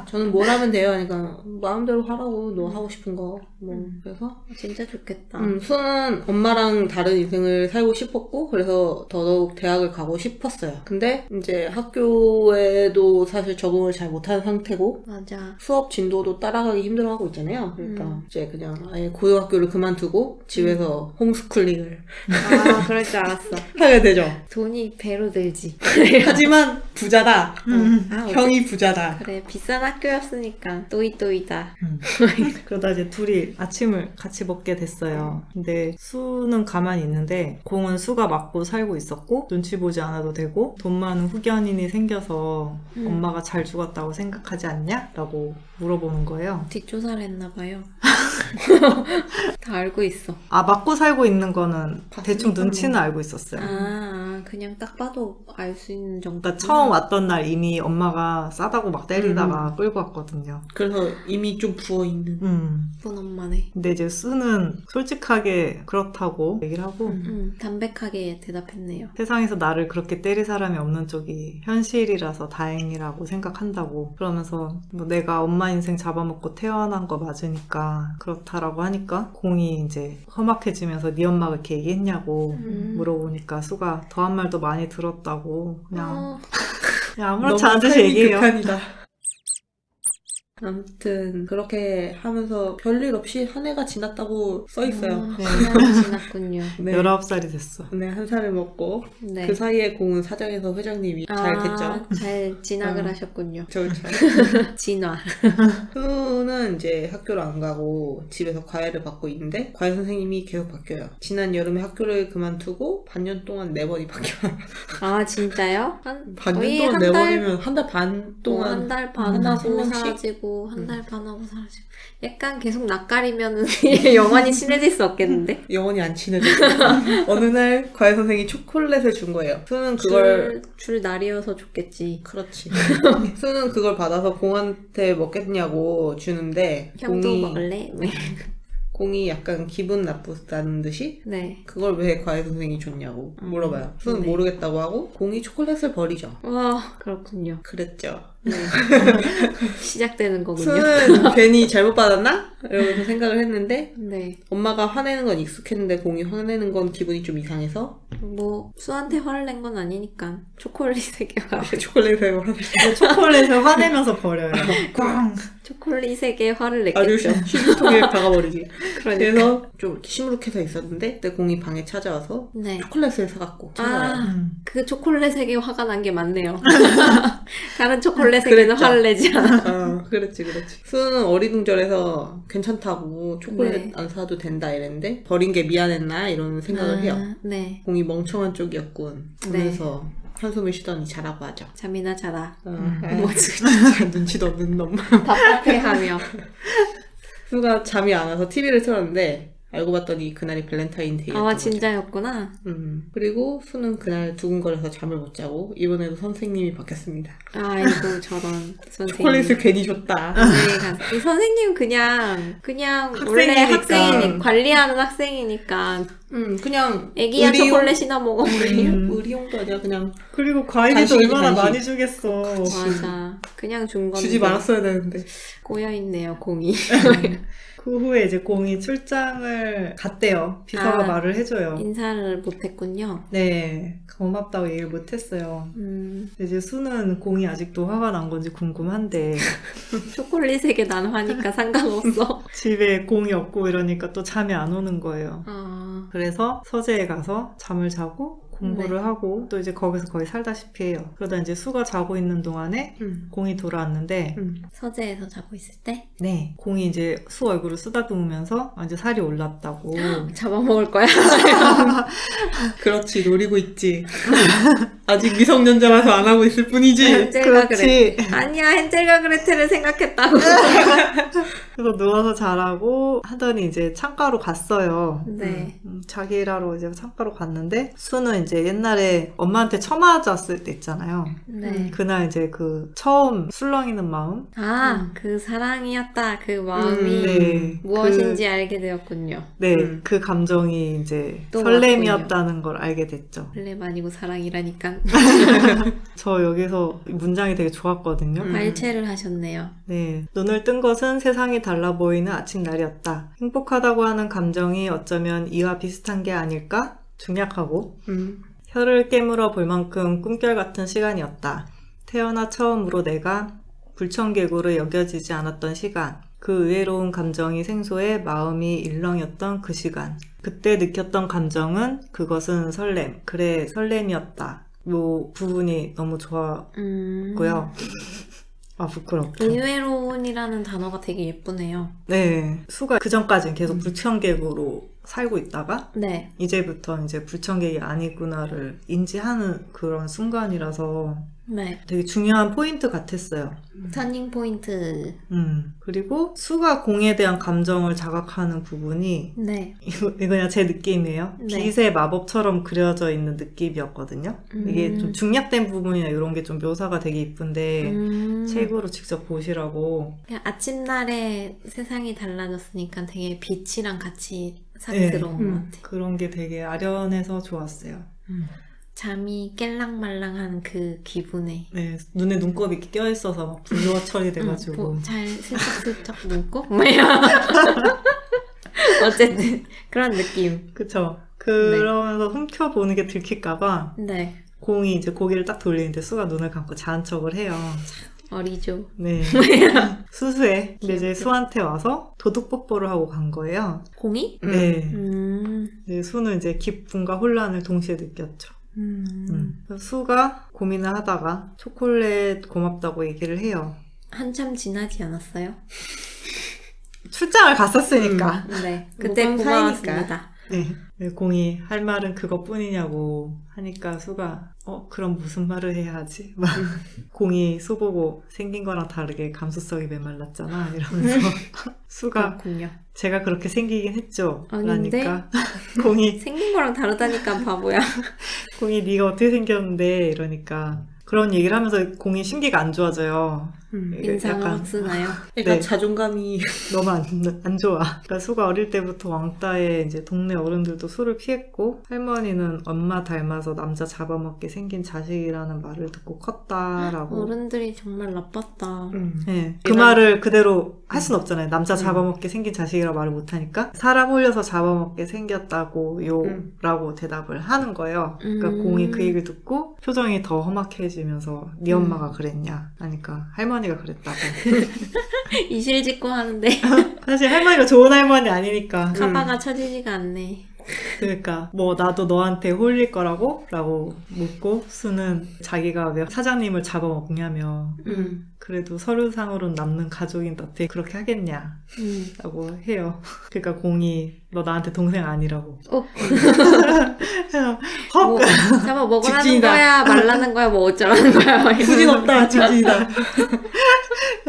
저는 뭘 하면 돼요? 그러니까 마음대로 하라고 너 하고 싶은 거. 뭐 그래서 진짜 좋겠다. 수는 엄마랑 다른 인생을 살고 싶었고 그래서 더더욱 대학을 가고 싶었어요. 근데 이제 학교에도 사실 적응을 잘 못한 상태고 맞아. 수업 진도도 따라가기 힘들어하고 있잖아요. 그러니까 이제 그냥 아예 고등학교를 그만두고 집에서 홈스쿨링을 그럴 줄 알았어. 하게 되죠. 돈이 배로 들지. 하지만 부자다. 형이 부자다. 그래, 비싼 학교였으니까 또이또이다. 그러다 이제 둘이 아침을 같이 먹게 됐어요. 근데 수는 가만히 있는데 공은 수가 맞고 살고 있었고 눈치 보지 않아도 되고 돈 많은 후견인이 생겨서 엄마가 잘 죽었다고 생각하지 않냐? 라고 물어보는 거예요. 뒷조사를 했나봐요. 다 알고 있어. 아, 맞고 살고 있는 거는 대충 눈치는 알고 있었어요. 그냥 딱 봐도 알 수 있는 정도. 그러니까 처음 왔던 날 이미 엄마가 싸다고 막 때리다가 끌고 왔거든요. 그래서 이미 좀 부어있는. 예쁜 엄마네. 근데 이제 수는 솔직하게 그렇다고 얘기를 하고 담백하게 대답했네요. 세상에서 나를 그렇게 때릴 사람이 없는 쪽이 현실이라서 다행이라고 생각한다고. 그러면서 뭐 내가 엄마 인생 잡아먹고 태어난 거 맞으니까 그렇다라고 하니까 공이 이제 험악해지면서 네 엄마가 이렇게 얘기했냐고 물어보니까 수가 더한 말도 많이 들었다고 그냥 아무렇지 않듯이 얘기해요. 극한이다. 아무튼 그렇게 하면서 별일 없이 한 해가 지났다고 써있어요. 네. 한 해가 지났군요. 네. 19살이 됐어. 네, 한 살을 먹고 네. 그 사이에 공은 사장에서 회장님이 잘 됐죠. 잘 진학을 하셨군요. 그렇죠. 진화. 수는 이제 학교를 안 가고 집에서 과외를 받고 있는데 과외 선생님이 계속 바뀌어요. 지난 여름에 학교를 그만두고 반년 동안 4번이 바뀌어요. 아, 진짜요? 반년 거의 동안 한 달, 4번이면 한 달 반 동안 한 달 반 한 하고 명씩? 사라지고 한 달 반 하고 사라지고 약간 계속 낯가리면 영원히 친해질 수 없겠는데? 영원히 안 친해져. 어느 날 과외 선생님이 초콜릿을 준 거예요. 수는 그걸 줄 날이어서 줬겠지. 그렇지. 수는 그걸 받아서 공한테 먹겠냐고 주는데 형도 먹을래? 네. 공이 약간 기분 나쁘다는 듯이 네. 그걸 왜 과외 선생님이 줬냐고 물어봐요. 수는 네. 모르겠다고 하고 공이 초콜릿을 버리죠. 와, 그렇군요. 그랬죠. 네. 시작되는 거군요. 수는 괜히 잘못 받았나? 이러면서 생각을 했는데 네. 엄마가 화내는 건 익숙했는데 공이 화내는 건 기분이 좀 이상해서 뭐 수한테 화를 낸 건 아니니까 초콜릿에게 화를 초콜릿을 초콜릿을 화내면서 버려요. 꽝! 초콜릿에게 화를 아주 냈겠죠. 시루통에 박아버리지. 그러니까. 그래서 좀 이렇게 시무룩해서 있었는데 그때 공이 방에 찾아와서 네. 초콜릿을 사갖고 찾아와요. 그 초콜릿에게 화가 난 게 맞네요. 다른 초콜릿에게는 화를 내지 않아. 그렇지. 수는 어리둥절해서 괜찮다고 초콜릿 네. 안 사도 된다 이랬는데 버린 게 미안했나 이런 생각을 해요. 네. 공이 멍청한 쪽이었군. 그래서 한숨을 쉬더니 자라고 하죠. 잠이나 자라. 뭐지? 눈치도 없는 놈. 답답해하며. 수가 잠이 안 와서 TV를 틀었는데 알고 봤더니 그날이 발렌타인데이였던 아, 거죠. 진짜였구나. 그리고 수는 그날 두근거려서 잠을 못 자고 이번에도 선생님이 바뀌었습니다. 아이고, 저런 선생님. 초콜릿을 괜히 줬다. 이 선생님 그냥 원래 학생이니까. 학생이니 관리하는 학생이니까 그냥 애기야 초콜릿이나 먹어버려. 의리용도 아니라 그냥 그리고 과일도 간식이지, 얼마나 간식. 많이 주겠어. 맞아. 그냥 준 건데. 주지 말았어야 되는데. 꼬여있네요, 공이. 그 후에 이제 공이 출장을 갔대요. 비서가 말을 해줘요. 인사를 못했군요. 네, 고맙다고 얘기를 못했어요. 이제 수는 공이 아직도 화가 난 건지 궁금한데 초콜릿에게 난 화니까 상관없어. 집에 공이 없고 이러니까 또 잠이 안 오는 거예요. 그래서 서재에 가서 잠을 자고 공부를 하고 또 이제 거기서 거의 살다시피 해요. 그러다 이제 수가 자고 있는 동안에 공이 돌아왔는데 서재에서 자고 있을 때? 네, 공이 이제 수 얼굴을 쓰다듬으면서 이제 살이 올랐다고. 잡아먹을 거야? 그렇지, 노리고 있지. 아직 미성년자라서 안 하고 있을 뿐이지. 헨젤과 그렇지. 그레텔. 아니야, 헨젤과 그레텔을 생각했다고. 그래서 누워서 자라고 하더니 이제 창가로 갔어요. 네. 자기 일하러 이제 창가로 갔는데 수는 이제 옛날에 엄마한테 처맞았을 때 있잖아요. 네. 그날 이제 그 처음 술렁이는 마음? 그 사랑이었다. 그 마음이 네. 무엇인지 알게 되었군요. 네, 그 감정이 이제 또 설렘이었다는 걸 알게 됐죠. 설렘 아니고 사랑이라니까. 저 여기서 문장이 되게 좋았거든요. 발췌를 하셨네요. 네, 눈을 뜬 것은 세상이 달라 보이는 아침날이었다. 행복하다고 하는 감정이 어쩌면 이와 비슷한 게 아닐까? 중약하고 혀를 깨물어 볼 만큼 꿈결 같은 시간이었다. 태어나 처음으로 내가 불청객으로 여겨지지 않았던 시간. 그 의외로운 감정이 생소해 마음이 일렁였던 그 시간. 그때 느꼈던 감정은 그것은 설렘. 그래, 설렘이었다. 요 부분이 너무 좋았고요. 아, 부끄럽다. 의외로운이라는 단어가 되게 예쁘네요. 네. 수가 그 전까지는 계속 불청객으로 살고 있다가 네. 이제부터 이제 불청객이 아니구나를 인지하는 그런 순간이라서 네. 되게 중요한 포인트 같았어요. 터닝 포인트. 그리고 수가 공에 대한 감정을 자각하는 부분이 네. 이거 그냥 제 느낌이에요. 네. 빛의 마법처럼 그려져 있는 느낌이었거든요. 이게 좀 중략된 부분이나 이런 게 좀 묘사가 되게 이쁜데 책으로 직접 보시라고. 그냥 아침날에 세상이 달라졌으니까 되게 빛이랑 같이 싹 네. 들어온 것 같아. 그런 게 되게 아련해서 좋았어요. 잠이 깰랑말랑한 그 기분에. 네, 눈에 눈곱이 껴있어서 막 불루화 처리돼가지고. 잘 슬쩍슬쩍 눈곱? 뭐야. 어쨌든 그런 느낌. 그쵸. 그러면서 훔쳐보는 게 들킬까봐 네. 공이 이제 고개를 딱 돌리는데 수가 눈을 감고 자는 척을 해요. 어리죠. 네. 수수에 근데 이제 수한테 와서 도둑 뽀뽀를 하고 간 거예요. 공이? 네. 네, 수는 이제 기쁨과 혼란을 동시에 느꼈죠. 수가 고민을 하다가 초콜릿 고맙다고 얘기를 해요. 한참 지나지 않았어요? 출장을 갔었으니까. 네. 그때 모방 고마웠습니다. 네. 네, 공이 할 말은 그것뿐이냐고 하니까 수가 그럼 무슨 말을 해야 하지? 막 공이 수 보고 생긴 거랑 다르게 감수성이 메말랐잖아 이러면서 수가 그렇군요. 제가 그렇게 생기긴 했죠. 아닌데? 라니까 공이 생긴 거랑 다르다니까 바보야. 공이 네가 어떻게 생겼는데 이러니까 그런 얘기를 하면서 공이 심기가 안 좋아져요. 인상을 약간 확 쓰나요? 그러니까 네. 자존감이 너무 안 좋아. 그러니까 수가 어릴 때부터 왕따에 이제 동네 어른들도 수를 피했고 할머니는 엄마 닮아서 남자 잡아먹게 생긴 자식이라는 말을 듣고 컸다라고. 어른들이 정말 나빴다. 네, 그 말을 그대로 할 순 없잖아요. 남자 잡아먹게 생긴 자식이라고 말을 못하니까 사람 홀려서 잡아먹게 생겼다고요 라고 대답을 하는 거예요. 그러니까 공이 그 얘기를 듣고 표정이 더 험악해지면서 네 엄마가 그랬냐 하니까 할머니가 그랬다고. 이실직고 하는데 사실 할머니가 좋은 할머니 아니니까. 카바가 쳐지지가 않네. 그러니까 뭐 나도 너한테 홀릴 거라고? 라고 묻고 수는 자기가 왜 사장님을 잡아먹냐며 그래도 서류상으로는 남는 가족인데 어떻게 그렇게 하겠냐 라고 해요. 그러니까 공이 너 나한테 동생 아니라고. 뭐, 잡아 먹으라는 직진이다. 거야 말라는 거야 뭐 어쩌라는 거야 막 이러면서. 수진 없다 직진이다.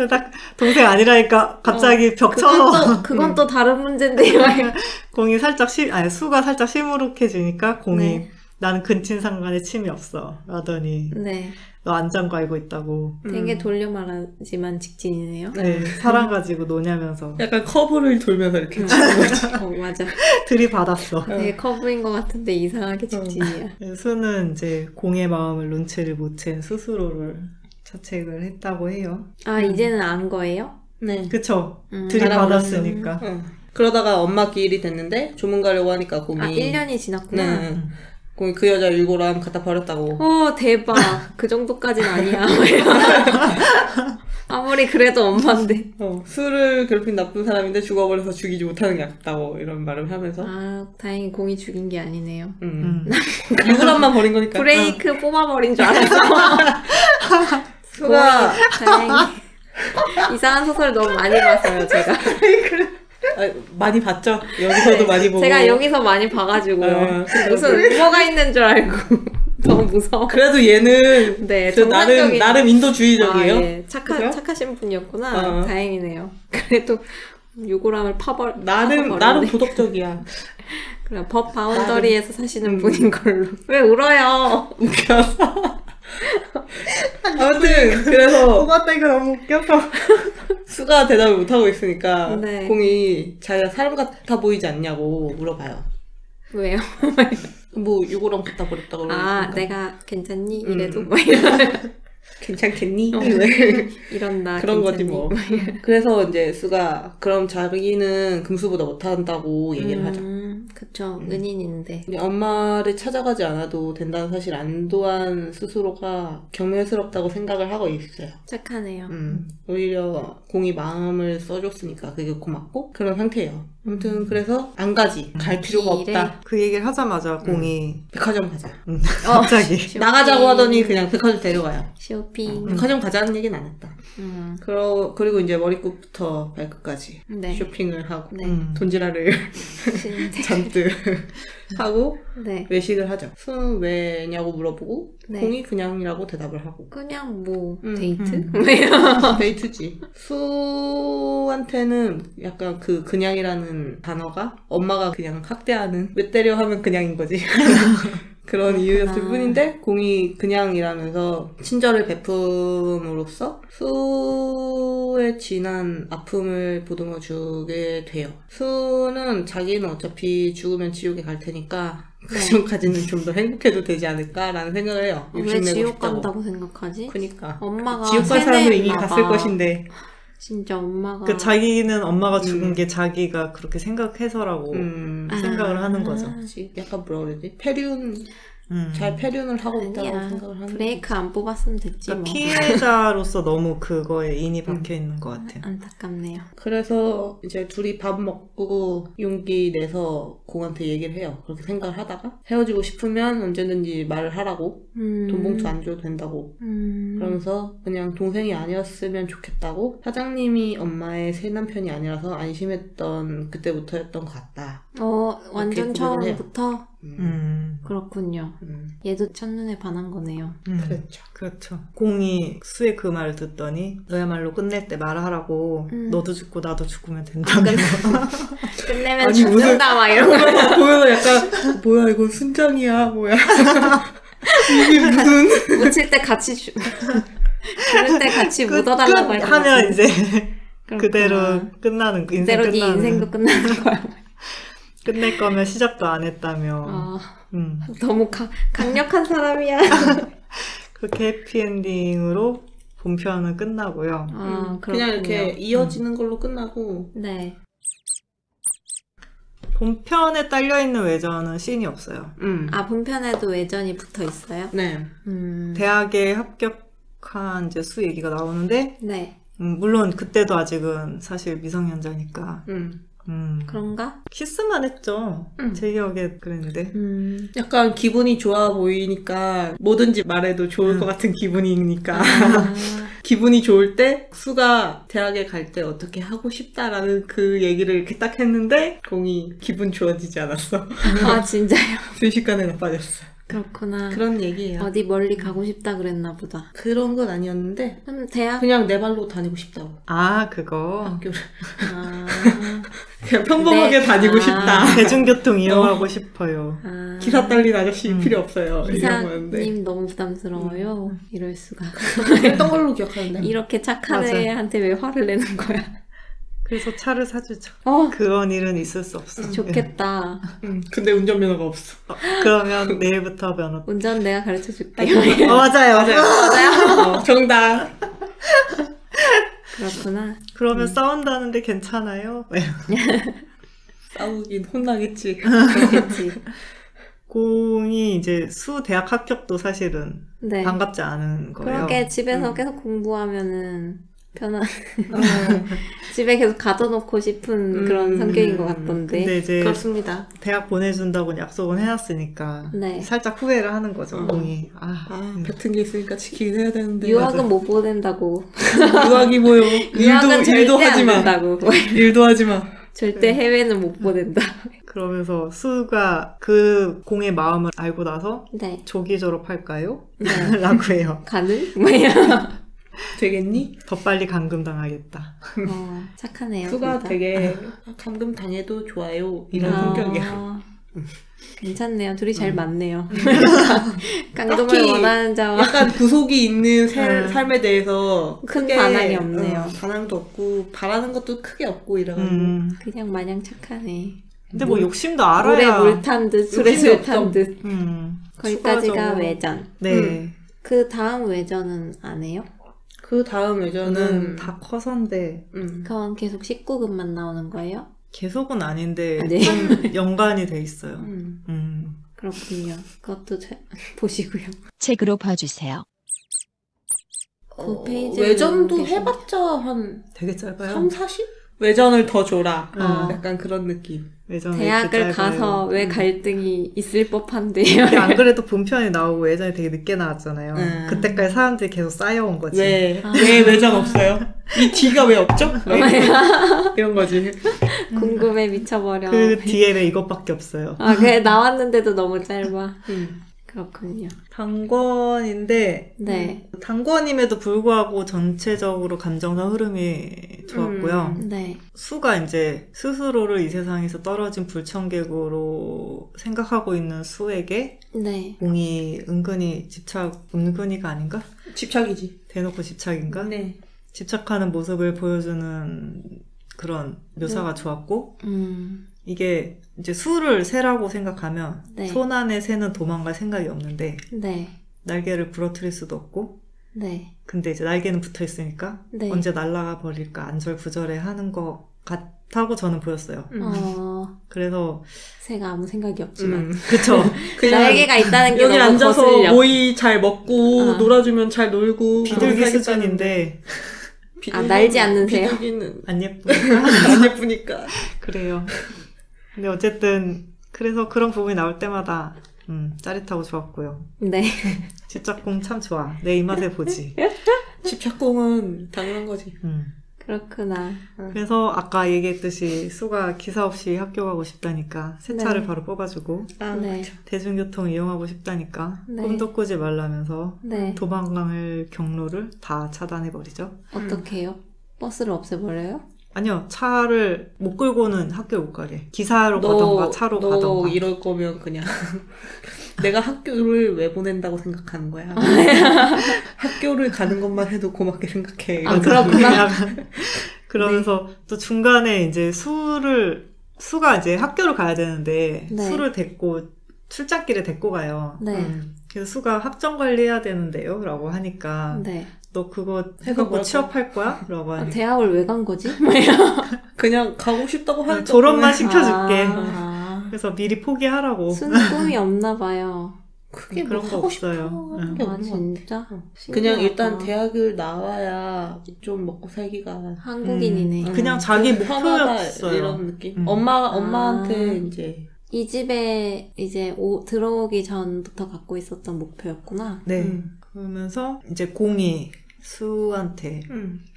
딱 동생 아니라니까 갑자기 벽 쳐서 그건 또 다른 문제인데 막 공이 살짝 수가 살짝 시무룩해지니까 공이 네. 나는 근친상간에 침이 없어 라더니 네. 너 안 잠고 알고 있다고. 되게 돌려 말하지만 직진이네요. 네, 사랑 가지고 노냐면서 약간 커브를 돌면서 이렇게 치는 거지. 맞아. 들이받았어. 되게 커브인 것 같은데 이상하게 직진이야. 네, 수는 이제 공의 마음을 눈치를 못 챈 스스로를 자책을 했다고 해요. 아 이제는 안 거예요? 네. 그쵸? 들이받았으니까. 그러다가 엄마 기일이 됐는데 조문 가려고 하니까 공이 1년이 지났구나. 네. 공이 그 여자 일고람 갖다 버렸다고. 대박. 그 정도까지는 아니야. 아무리 그래도 엄마인데. 술을 괴롭힌 나쁜 사람인데 죽어버려서 죽이지 못하는 게 아깝다고 이런 말을 하면서. 다행히 공이 죽인 게 아니네요. 일고람만 버린 거니까. 브레이크 뽑아버린 줄 알았어. 수가 다행히. 이상한 소설 너무 많이 봤어요, 제가. 많이 봤죠? 여기서도 많이 보고. 제가 여기서 많이 봐가지고요. 무슨 뭐가 있는 줄 알고. 너무 무서워. 그래도 얘는 네, 나름 인도주의적이에요. 예. 착하신 분이었구나. 다행이네요. 그래도 유골함을 나름 도덕적이야. 그래, 법 바운더리에서 사시는 분인 걸로. 왜 울어요? 아무튼 그래서 맞다 이거 너무 웃겨서. 수가 대답을 못하고 있으니까 네. 공이 자기가 사람 같아 보이지 않냐고 물어봐요. 왜요? 뭐 유골함 갖다 버렸다고 그러니까. 내가 괜찮니? 이래도 괜찮겠니? 이런다. 그런 괜찮니? 거지 뭐. 그래서 이제 수가 그럼 자기는 금수보다 못한다고 얘기를 하죠. 그쵸. 은인인데. 엄마를 찾아가지 않아도 된다는 사실 안도한 스스로가 경멸스럽다고 생각을 하고 있어요. 착하네요. 오히려 공이 마음을 써줬으니까 그게 고맙고 그런 상태예요. 아무튼 그래서 안 가지. 갈 필요가 비일에? 없다. 그 얘기를 하자마자 공이 백화점 가자. 갑자기 나가자고 하더니 그냥 백화점 데려가요. 쇼핑. 백화점 가자는 얘기는 안 했다. 그리고 이제 머리끝부터 발끝까지 네. 쇼핑을 하고 네. 돈지랄을 진짜. 잔뜩 하고 네. 외식을 하죠. 수는 왜냐고 물어보고 네. 공이 그냥이라고 대답을 하고. 그냥 뭐 음. 데이트? 왜요? 데이트지. 수한테는 약간 그 그냥이라는 단어가 엄마가 그냥 학대하는 왜 때려 하면 그냥인 거지. 그런 이유였을 뿐인데 공이 그냥이라면서 친절을 베품으로써 수의 진한 아픔을 보듬어 주게 돼요. 수는 자기는 어차피 죽으면 지옥에 갈 테니까 그 전까지는 좀 더 행복해도 되지 않을까라는 생각을 해요. 왜 욕심내고 지옥 싶다고. 간다고 생각하지? 그니까 엄마가 지옥 갈 사람은 이미 세뇌했나 갔을 봐. 것인데 진짜 엄마가 그 자기는 엄마가 죽은 게 자기가 그렇게 생각해서라고 생각을 하는 거죠. 그치. 약간 뭐라 그러지? 패륜 음. 잘 패륜을 하고 있다고 아니야. 생각을 하는 브레이크 안 뽑았으면 됐지 뭐. 그러니까 피해자로서 너무 그거에 인이 박혀 있는 것 같아요. 안타깝네요. 그래서 이제 둘이 밥 먹고 용기 내서 공한테 얘기를 해요. 그렇게 생각을 하다가 헤어지고 싶으면 언제든지 말을 하라고 돈 봉투 안 줘도 된다고 그러면서 그냥 동생이 아니었으면 좋겠다고 사장님이 엄마의 새 남편이 아니라서 안심했던 그때부터였던 것 같다. 완전 이렇게 구분을 해요. 처음부터 그렇군요. 얘도 첫눈에 반한 거네요. 그렇죠. 그렇죠. 공이 수의 그 말을 듣더니 너야말로 끝낼 때 말하라고 너도 죽고 나도 죽으면 된다며. 끝내면 아니, 죽는다 막 이런 거. 보면 약간 뭐야 이거 순정이야 뭐야 이게 무슨 묻힐 때 같이 그럴 때 같이 묻어달라고 할 하면 이제 그렇구나. 그대로 끝나는 인생 그대로 네 끝나는. 인생도 끝나는 거야. 끝낼 거면 시작도 안 했다며. 너무 강력한 사람이야. 그렇게 해피엔딩으로 본편은 끝나고요. 그냥 이렇게 이어지는 걸로 끝나고 네. 본편에 딸려있는 외전은 씬이 없어요. 본편에도 외전이 붙어 있어요? 네. 대학에 합격한 이제 수 얘기가 나오는데 네. 물론 그때도 아직은 사실 미성년자니까 그런가? 키스만 했죠. 제 기억에 그랬는데 약간 기분이 좋아 보이니까 뭐든지 말해도 좋을 것 같은 기분이니까 기분이 좋을 때 수가 대학에 갈 때 어떻게 하고 싶다라는 그 얘기를 이렇게 딱 했는데 공이 기분 좋아지지 않았어. 진짜요? 순식간에 나빠졌어. 그렇구나. 그런 얘기예요. 어디 멀리 가고 싶다 그랬나 보다. 그런 건 아니었는데 그럼 대학? 그냥 내 발로 다니고 싶다고. 그거 학교를 그냥 평범하게 다니고 싶다. 대중교통 이용하고 싶어요. 기사 딸린 아저씨 필요 없어요. 이런 거였는데. 기사님 너무 부담스러워요. 이럴 수가. 했던 걸로 기억하는데. 이렇게 착한 맞아. 애한테 왜 화를 내는 거야? 그래서 차를 사주죠. 어, 그런 일은 있을 수 없어. 좋겠다. 근데 운전면허가 없어. 그러면 내일부터 면허. 운전 내가 가르쳐 줄게. 맞아요. 맞아요? 정답. 그렇구나. 그러면 싸운다는데 괜찮아요? 싸우긴 혼나겠지. 그렇겠지. 공이 이제 수 대학 합격도 사실은 네. 반갑지 않은 거예요. 그렇게 집에서 계속 공부하면은 편한 집에 계속 가둬놓고 싶은 그런 성격인 것 같던데. 근데 이제 그렇습니다. 대학 보내준다고 약속은 해놨으니까 네. 살짝 후회를 하는 거죠. 공이. 같은 게 있으니까 지키긴 해야 되는데. 유학은 못 보낸다고. 유학이 뭐요? 유학은 일도 절대 하지 안 마. 된다고. 일도 하지 마. 절대 해외는 못 보낸다. 그러면서 수가 그 공의 마음을 알고 나서 네. 조기 졸업할까요? 네. 라고 해요. 가능? 뭐야? 되겠니? 더 빨리 감금당하겠다. 착하네요. 수가 둘 다. 되게 감금 당해도 좋아요. 이런 성격이야. 괜찮네요. 둘이 잘 맞네요. 감금을 딱히 원하는 자와 약간 구속이 있는 삶에 대해서 큰 크게 반항이 없네요. 반항도 없고 바라는 것도 크게 없고 이래가지고 그냥 마냥 착하네. 근데 뭐 욕심도 물에 알아야. 물 탄 듯, 술에 욕심이 술 탄 없어. 듯. 거기까지가 추가적으로. 외전. 네. 그 다음 외전은 안 해요? 그 다음 외전은 다 커서인데 그건 계속 19금만 나오는 거예요? 계속은 아닌데 네. 좀 연관이 돼 있어요. 그렇군요. 그것도 보시고요. 책으로 봐주세요. 그 페이지 외전도 해봤자 한 되게 짧아요. 3, 40? 외전을 더 줘라. 약간 그런 느낌. 대학을 가서 왜 갈등이 있을 법한데요. 안 그래도 본편이 나오고 외전이 되게 늦게 나왔잖아요. 그때까지 사람들이 계속 쌓여온 거지. 왜 외전 없어요? 이 뒤가 왜 없죠? 이런 거지. 궁금해 미쳐버려. 그 뒤에 왜 이것밖에 없어요. 그래 나왔는데도 너무 짧아. 그렇군요. 단권인데 네. 단권임에도 불구하고 전체적으로 감정선 흐름이 좋았고요. 네. 수가 이제 스스로를 이 세상에서 떨어진 불청객으로 생각하고 있는 수에게 네. 공이 은근히가 아닌가? 집착이지. 대놓고 집착인가? 네. 집착하는 모습을 보여주는 그런 묘사가 좋았고 이게 이제 수를 새라고 생각하면 네. 손 안에 새는 도망갈 생각이 없는데 네. 날개를 부러뜨릴 수도 없고 네. 근데 이제 날개는 붙어 있으니까 네. 언제 날아가 버릴까 안절부절해 하는 것 같다고 저는 보였어요. 그래서 새가 아무 생각이 없지만 그쵸. 그냥 날개가 있다는 게 여기 너무 앉아서 거슬려. 모이 잘 먹고 놀아주면 잘 놀고 비둘기 수준인데 날지 않는 새요? 비둘기는 안 예쁘니까. 안 예쁘니까. 그래요. 근데 어쨌든 그래서 그런 부분이 나올 때마다 짜릿하고 좋았고요. 네. 집착공 참 좋아. 내 입맛에 보지. 집착공은 당연한 거지. 그렇구나. 그래서 아까 얘기했듯이 수가 기사 없이 학교 가고 싶다니까 새 차를 네. 바로 뽑아주고 네. 대중교통 이용하고 싶다니까 네. 꿈도 꾸지 말라면서 네. 도망갈 경로를 다 차단해버리죠. 어떻게 해요? 버스를 없애버려요? 아니요. 차를 못 끌고는 학교를 못 가게. 기사로 가던가 차로 너 가던가. 이럴 거면 그냥 내가 학교를 왜 보낸다고 생각하는 거야. 학교를 가는 것만 해도 고맙게 생각해. 그렇구나. 그러면서 네. 또 중간에 이제 수가 이제 학교를 가야 되는데 네. 수를 출장길에 데리고 가요. 네. 그래서 수가 학점 관리해야 되는데요. 라고 하니까 네. 너 그거 해갖고 취업할 거야? 라고 하니까 대학을 왜 간 거지? 그냥 가고 싶다고 하니까 졸업만 시켜줄게. 그래서 미리 포기하라고. 수는 꿈이 없나 봐요. 그게 그런 뭐 거 하고 없어요. 진짜? 그냥 일단 대학을 나와야 좀 먹고 살기가 한국인이네. 그냥 자기 편하다, 목표였어요. 이런 느낌. 엄마한테 이제 이 집에 이제 들어오기 전부터 갖고 있었던 목표였구나. 네. 그러면서 이제 공이 수한테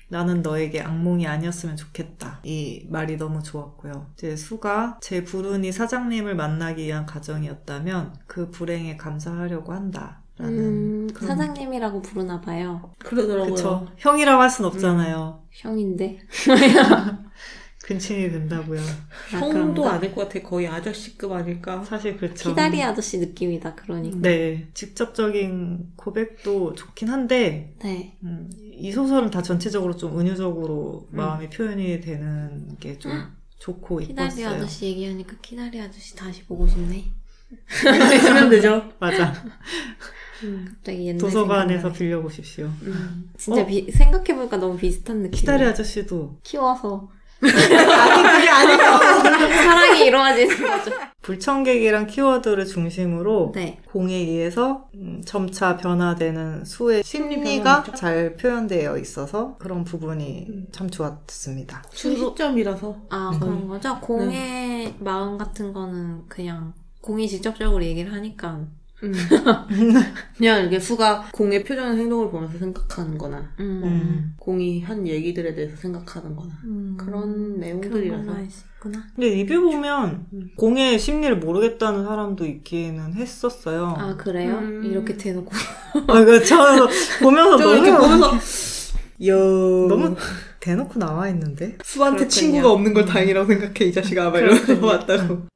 나는 너에게 악몽이 아니었으면 좋겠다. 이 말이 너무 좋았고요. 이제 수가 제 불운이 사장님을 만나기 위한 가정이었다면 그 불행에 감사하려고 한다. 라는 사장님이라고 부르나 봐요. 그러더라고요. 그쵸. 형이라고 할 순 없잖아요. 형인데. 근친이 된다고요. 형도 아닐 것 같아. 거의 아저씨급 아닐까? 사실 그렇죠. 키다리 아저씨 느낌이다. 그러니까. 네. 직접적인 고백도 좋긴 한데 네. 이 소설은 다 전체적으로 좀 은유적으로 마음이 표현이 되는 게 좀 좋고 이뻤어요. 키다리 아저씨 얘기하니까 키다리 아저씨 다시 보고 싶네. 하면 되죠. 맞아. 갑자기 옛날 도서관에서 빌려보십시오. 진짜 생각해보니까 너무 비슷한 느낌. 키다리 아저씨도 키워서 아니 그게 아니에요. 사랑이 이루어지는 거죠. 불청객이란 키워드를 중심으로 네. 공에 의해서 점차 변화되는 수의 심리가 잘 표현되어 있어서 그런 부분이 참 좋았습니다. 시점이라서. 그런 거죠? 공의 마음 같은 거는 그냥 공이 직접적으로 얘기를 하니까 그냥 이렇게 수가 공의 표정의 행동을 보면서 생각하는 거나 공이 한 얘기들에 대해서 생각하는 거나 그런 내용들이라서. 그런 있구나. 근데 리뷰 보면 공의 심리를 모르겠다는 사람도 있기는 했었어요. 아 그래요? 이렇게 대놓고 저는 보면서 이렇게 보면서 너무 대놓고 나와 있는데 수한테 그렇군요. 친구가 없는 걸 다행이라고 생각해 이 자식아 막 이러면서 왔다고.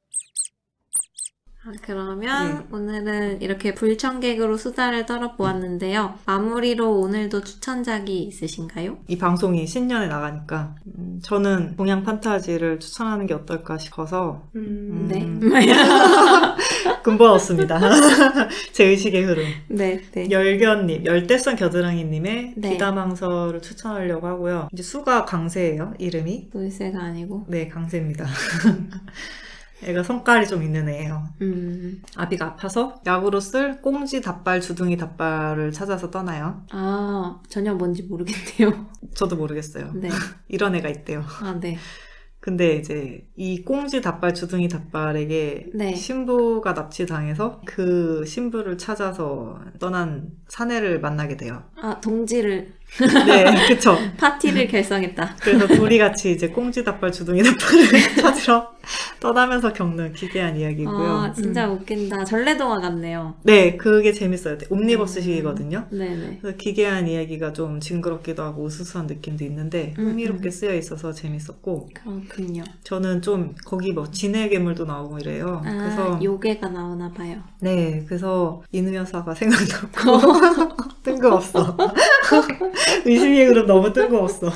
그러면 오늘은 이렇게 불청객으로 수다를 떨어보았는데요. 마무리로 오늘도 추천작이 있으신가요? 이 방송이 신년에 나가니까 저는 동양 판타지를 추천하는 게 어떨까 싶어서 네. 근본 없습니다. 제 의식의 흐름. 네. 열견님, 열대성 겨드랑이님의 네. 비담항서를 추천하려고 하고요. 이제 수가 강세예요, 이름이. 노이세가 아니고. 네, 강세입니다. 애가 성깔이 좀 있는 애예요. 아비가 아파서 약으로 쓸 꽁지 닭발, 주둥이 닭발을 찾아서 떠나요. 아, 전혀 뭔지 모르겠네요. 저도 모르겠어요. 네. 이런 애가 있대요. 아, 네. 근데 이제 이 꽁지 닭발, 주둥이 닭발에게 네. 신부가 납치당해서 그 신부를 찾아서 떠난 사내를 만나게 돼요. 아, 동지를. 네, 그쵸. 파티를 결성했다. 그래서 둘이 같이 이제 꽁지 닭발, 주둥이 닭발을 찾으러 떠나면서 겪는 기괴한 이야기고요. 아, 진짜 웃긴다. 전래동화 같네요. 네, 그게 재밌어요. 옴니버스식이거든요. 네네. 그래서 기괴한 이야기가 좀 징그럽기도 하고 우스스한 느낌도 있는데 흥미롭게 쓰여 있어서 재밌었고 그렇군요. 저는 좀 거기 뭐 진해 괴물도 나오고 이래요. 아, 그래서 요괴가 나오나 봐요. 네, 그래서 이누 여사가 생각나고 뜬금없어. 의심의 그룹 너무 뜬금없어.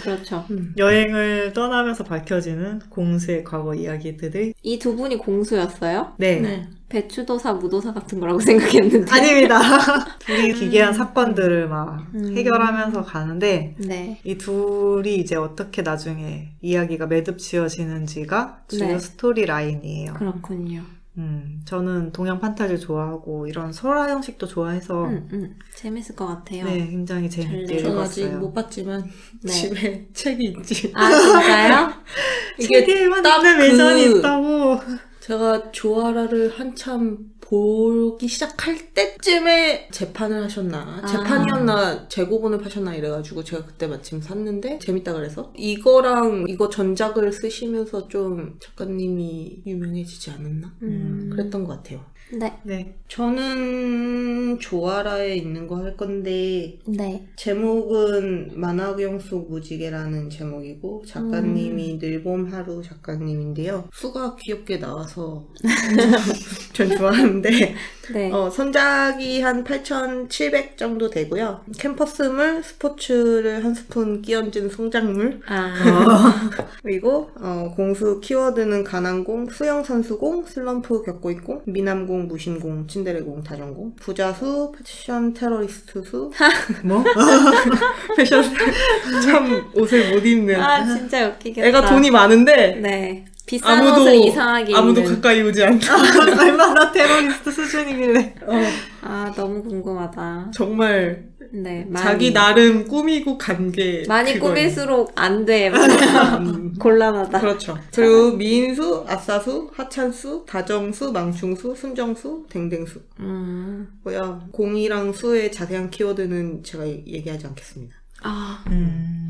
그렇죠. 여행을 떠나면서 밝혀지는 공수의 과거 이야기들을 이 두 분이 공수였어요? 네. 네. 배추도사, 무도사 같은 거라고 생각했는데. 아닙니다. 둘이 기괴한 사건들을 막 해결하면서 가는데 네. 이 둘이 이제 어떻게 나중에 이야기가 매듭 지어지는지가 주요 네. 스토리 라인이에요. 그렇군요. 저는 동양 판타지 좋아하고 이런 설화 형식도 좋아해서 재밌을 것 같아요. 네, 굉장히 재밌게 저는 아직 읽었어요. 못 봤지만 네. 집에 책이 있지. 아, 진짜요? 책에만 딱 있는 외전이 그- 있다고. 제가 조아라를 한참 보기 시작할 때쯤에 재판을 하셨나 아. 재판이었나 재고본을 파셨나 이래가지고 제가 그때 마침 샀는데 재밌다 그래서 이거랑 이거 전작을 쓰시면서 좀 작가님이 유명해지지 않았나? 그랬던 것 같아요. 네. 네. 저는 조아라에 있는 거 할 건데 네. 제목은 만화경 속 무지개라는 제목이고 작가님이 늘봄하루 작가님인데요. 수가 귀엽게 나와서 전 좋아하는데 네. 선작이 한 8,700 정도 되고요. 캠퍼스물, 스포츠를 한 스푼 끼얹은 성장물 아. 그리고 공수 키워드는 가난공, 수영선수공, 슬럼프 겪고 있고 미남공, 무심공, 츤데레공, 다정공 부자수, 패션 테러리스트 수 뭐? 패션 참 옷을 못 입는 아, 진짜 웃기겠다. 애가 돈이 많은데 네. 비싼 옷을 이상하게 아무도 입는. 가까이 오지 않다. 얼마나 테러리스트 수준이길래. 아, 너무 궁금하다. 정말 네. 많이, 자기 나름 꾸미고 간 게 많이 꾸밀수록 안 돼. 음. 곤란하다. 그렇죠. 그리고 미인수, 아싸수, 하찬수, 다정수, 망충수, 순정수, 댕댕수 뭐야 공이랑 수의 자세한 키워드는 제가 얘기하지 않겠습니다. 아,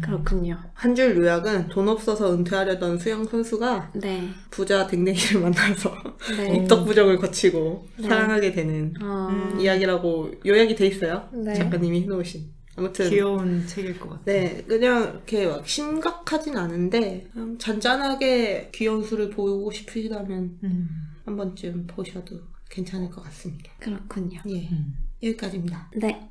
그렇군요. 한 줄 요약은 돈 없어서 은퇴하려던 수영 선수가 네. 부자 댕댕이를 만나서 네. 입덕부적을 거치고 네. 사랑하게 되는 어, 이야기라고 요약이 돼 있어요. 네. 작가님이 해놓으신. 아무튼 귀여운 책일 것 같아요. 네, 그냥 이렇게 막 심각하진 않은데 그냥 잔잔하게 귀여운 수를 보고 싶으시다면 한 번쯤 보셔도 괜찮을 것 같습니다. 그렇군요. 예, 여기까지입니다. 네.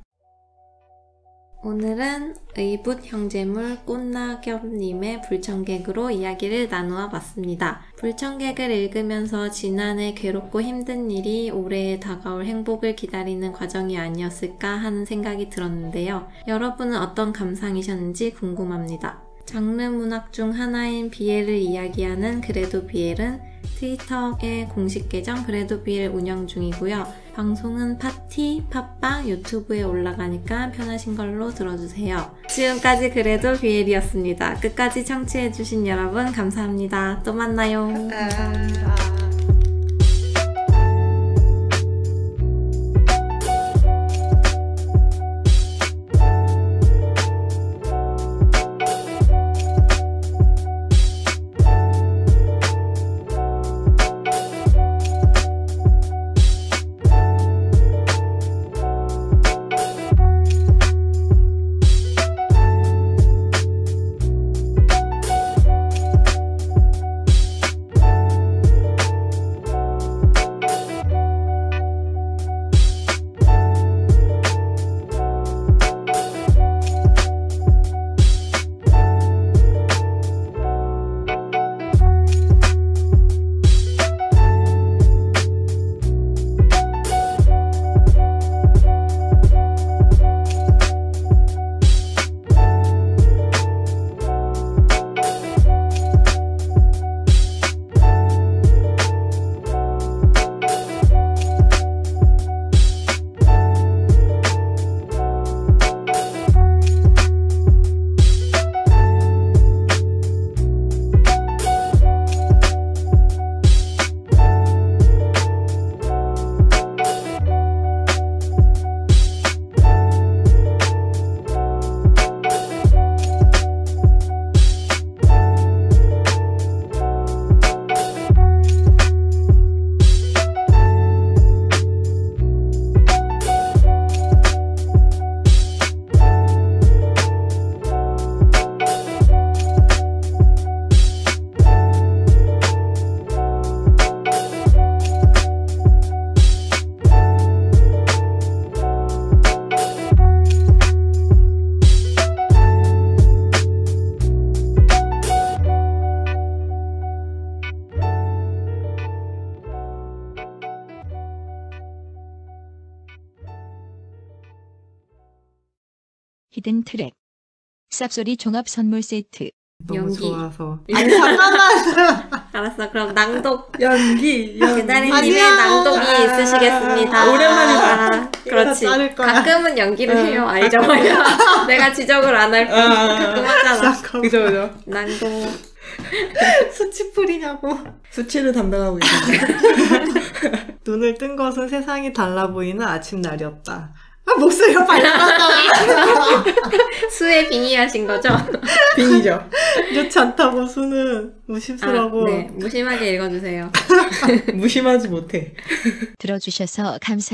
오늘은 의붓 형제물 꽃낙엽님의 불청객으로 이야기를 나누어 봤습니다. 불청객을 읽으면서 지난해 괴롭고 힘든 일이 올해에 다가올 행복을 기다리는 과정이 아니었을까 하는 생각이 들었는데요. 여러분은 어떤 감상이셨는지 궁금합니다. 장르 문학 중 하나인 BL을 이야기하는 그래도 BL은 트위터의 공식 계정 그래도 BL 운영 중이고요. 방송은 파티, 팟빵, 유튜브에 올라가니까 편하신 걸로 들어주세요. 지금까지 그래도 BL이었습니다. 끝까지 청취해주신 여러분 감사합니다. 또 만나요. 감사합니다. 히든 트랙. 쌉소리 종합 선물 세트. 너무 연기. 좋아서. 아니 잠깐만. 알았어. 그럼 낭독. 연기. 개다리님의 아니야. 낭독이 있으시겠습니다. 오랜만이다. 그렇지. 이거 다 자를 거야. 가끔은 연기를 해요. 알죠? 내가 지적을 안 할 뿐. 가끔 하잖아. 그죠. 낭독. 수치 풀이냐고. 수치를 담당하고 있습니다. 눈을 뜬 것은 세상이 달라 보이는 아침날이었다. 아, 목소리가 밝았다. 수에 빙의하신 거죠? 빙이죠. 좋지 않다고 수는 무심스러워. 네, 무심하게 읽어주세요. 무심하지 못해. 들어주셔서 감사합니다.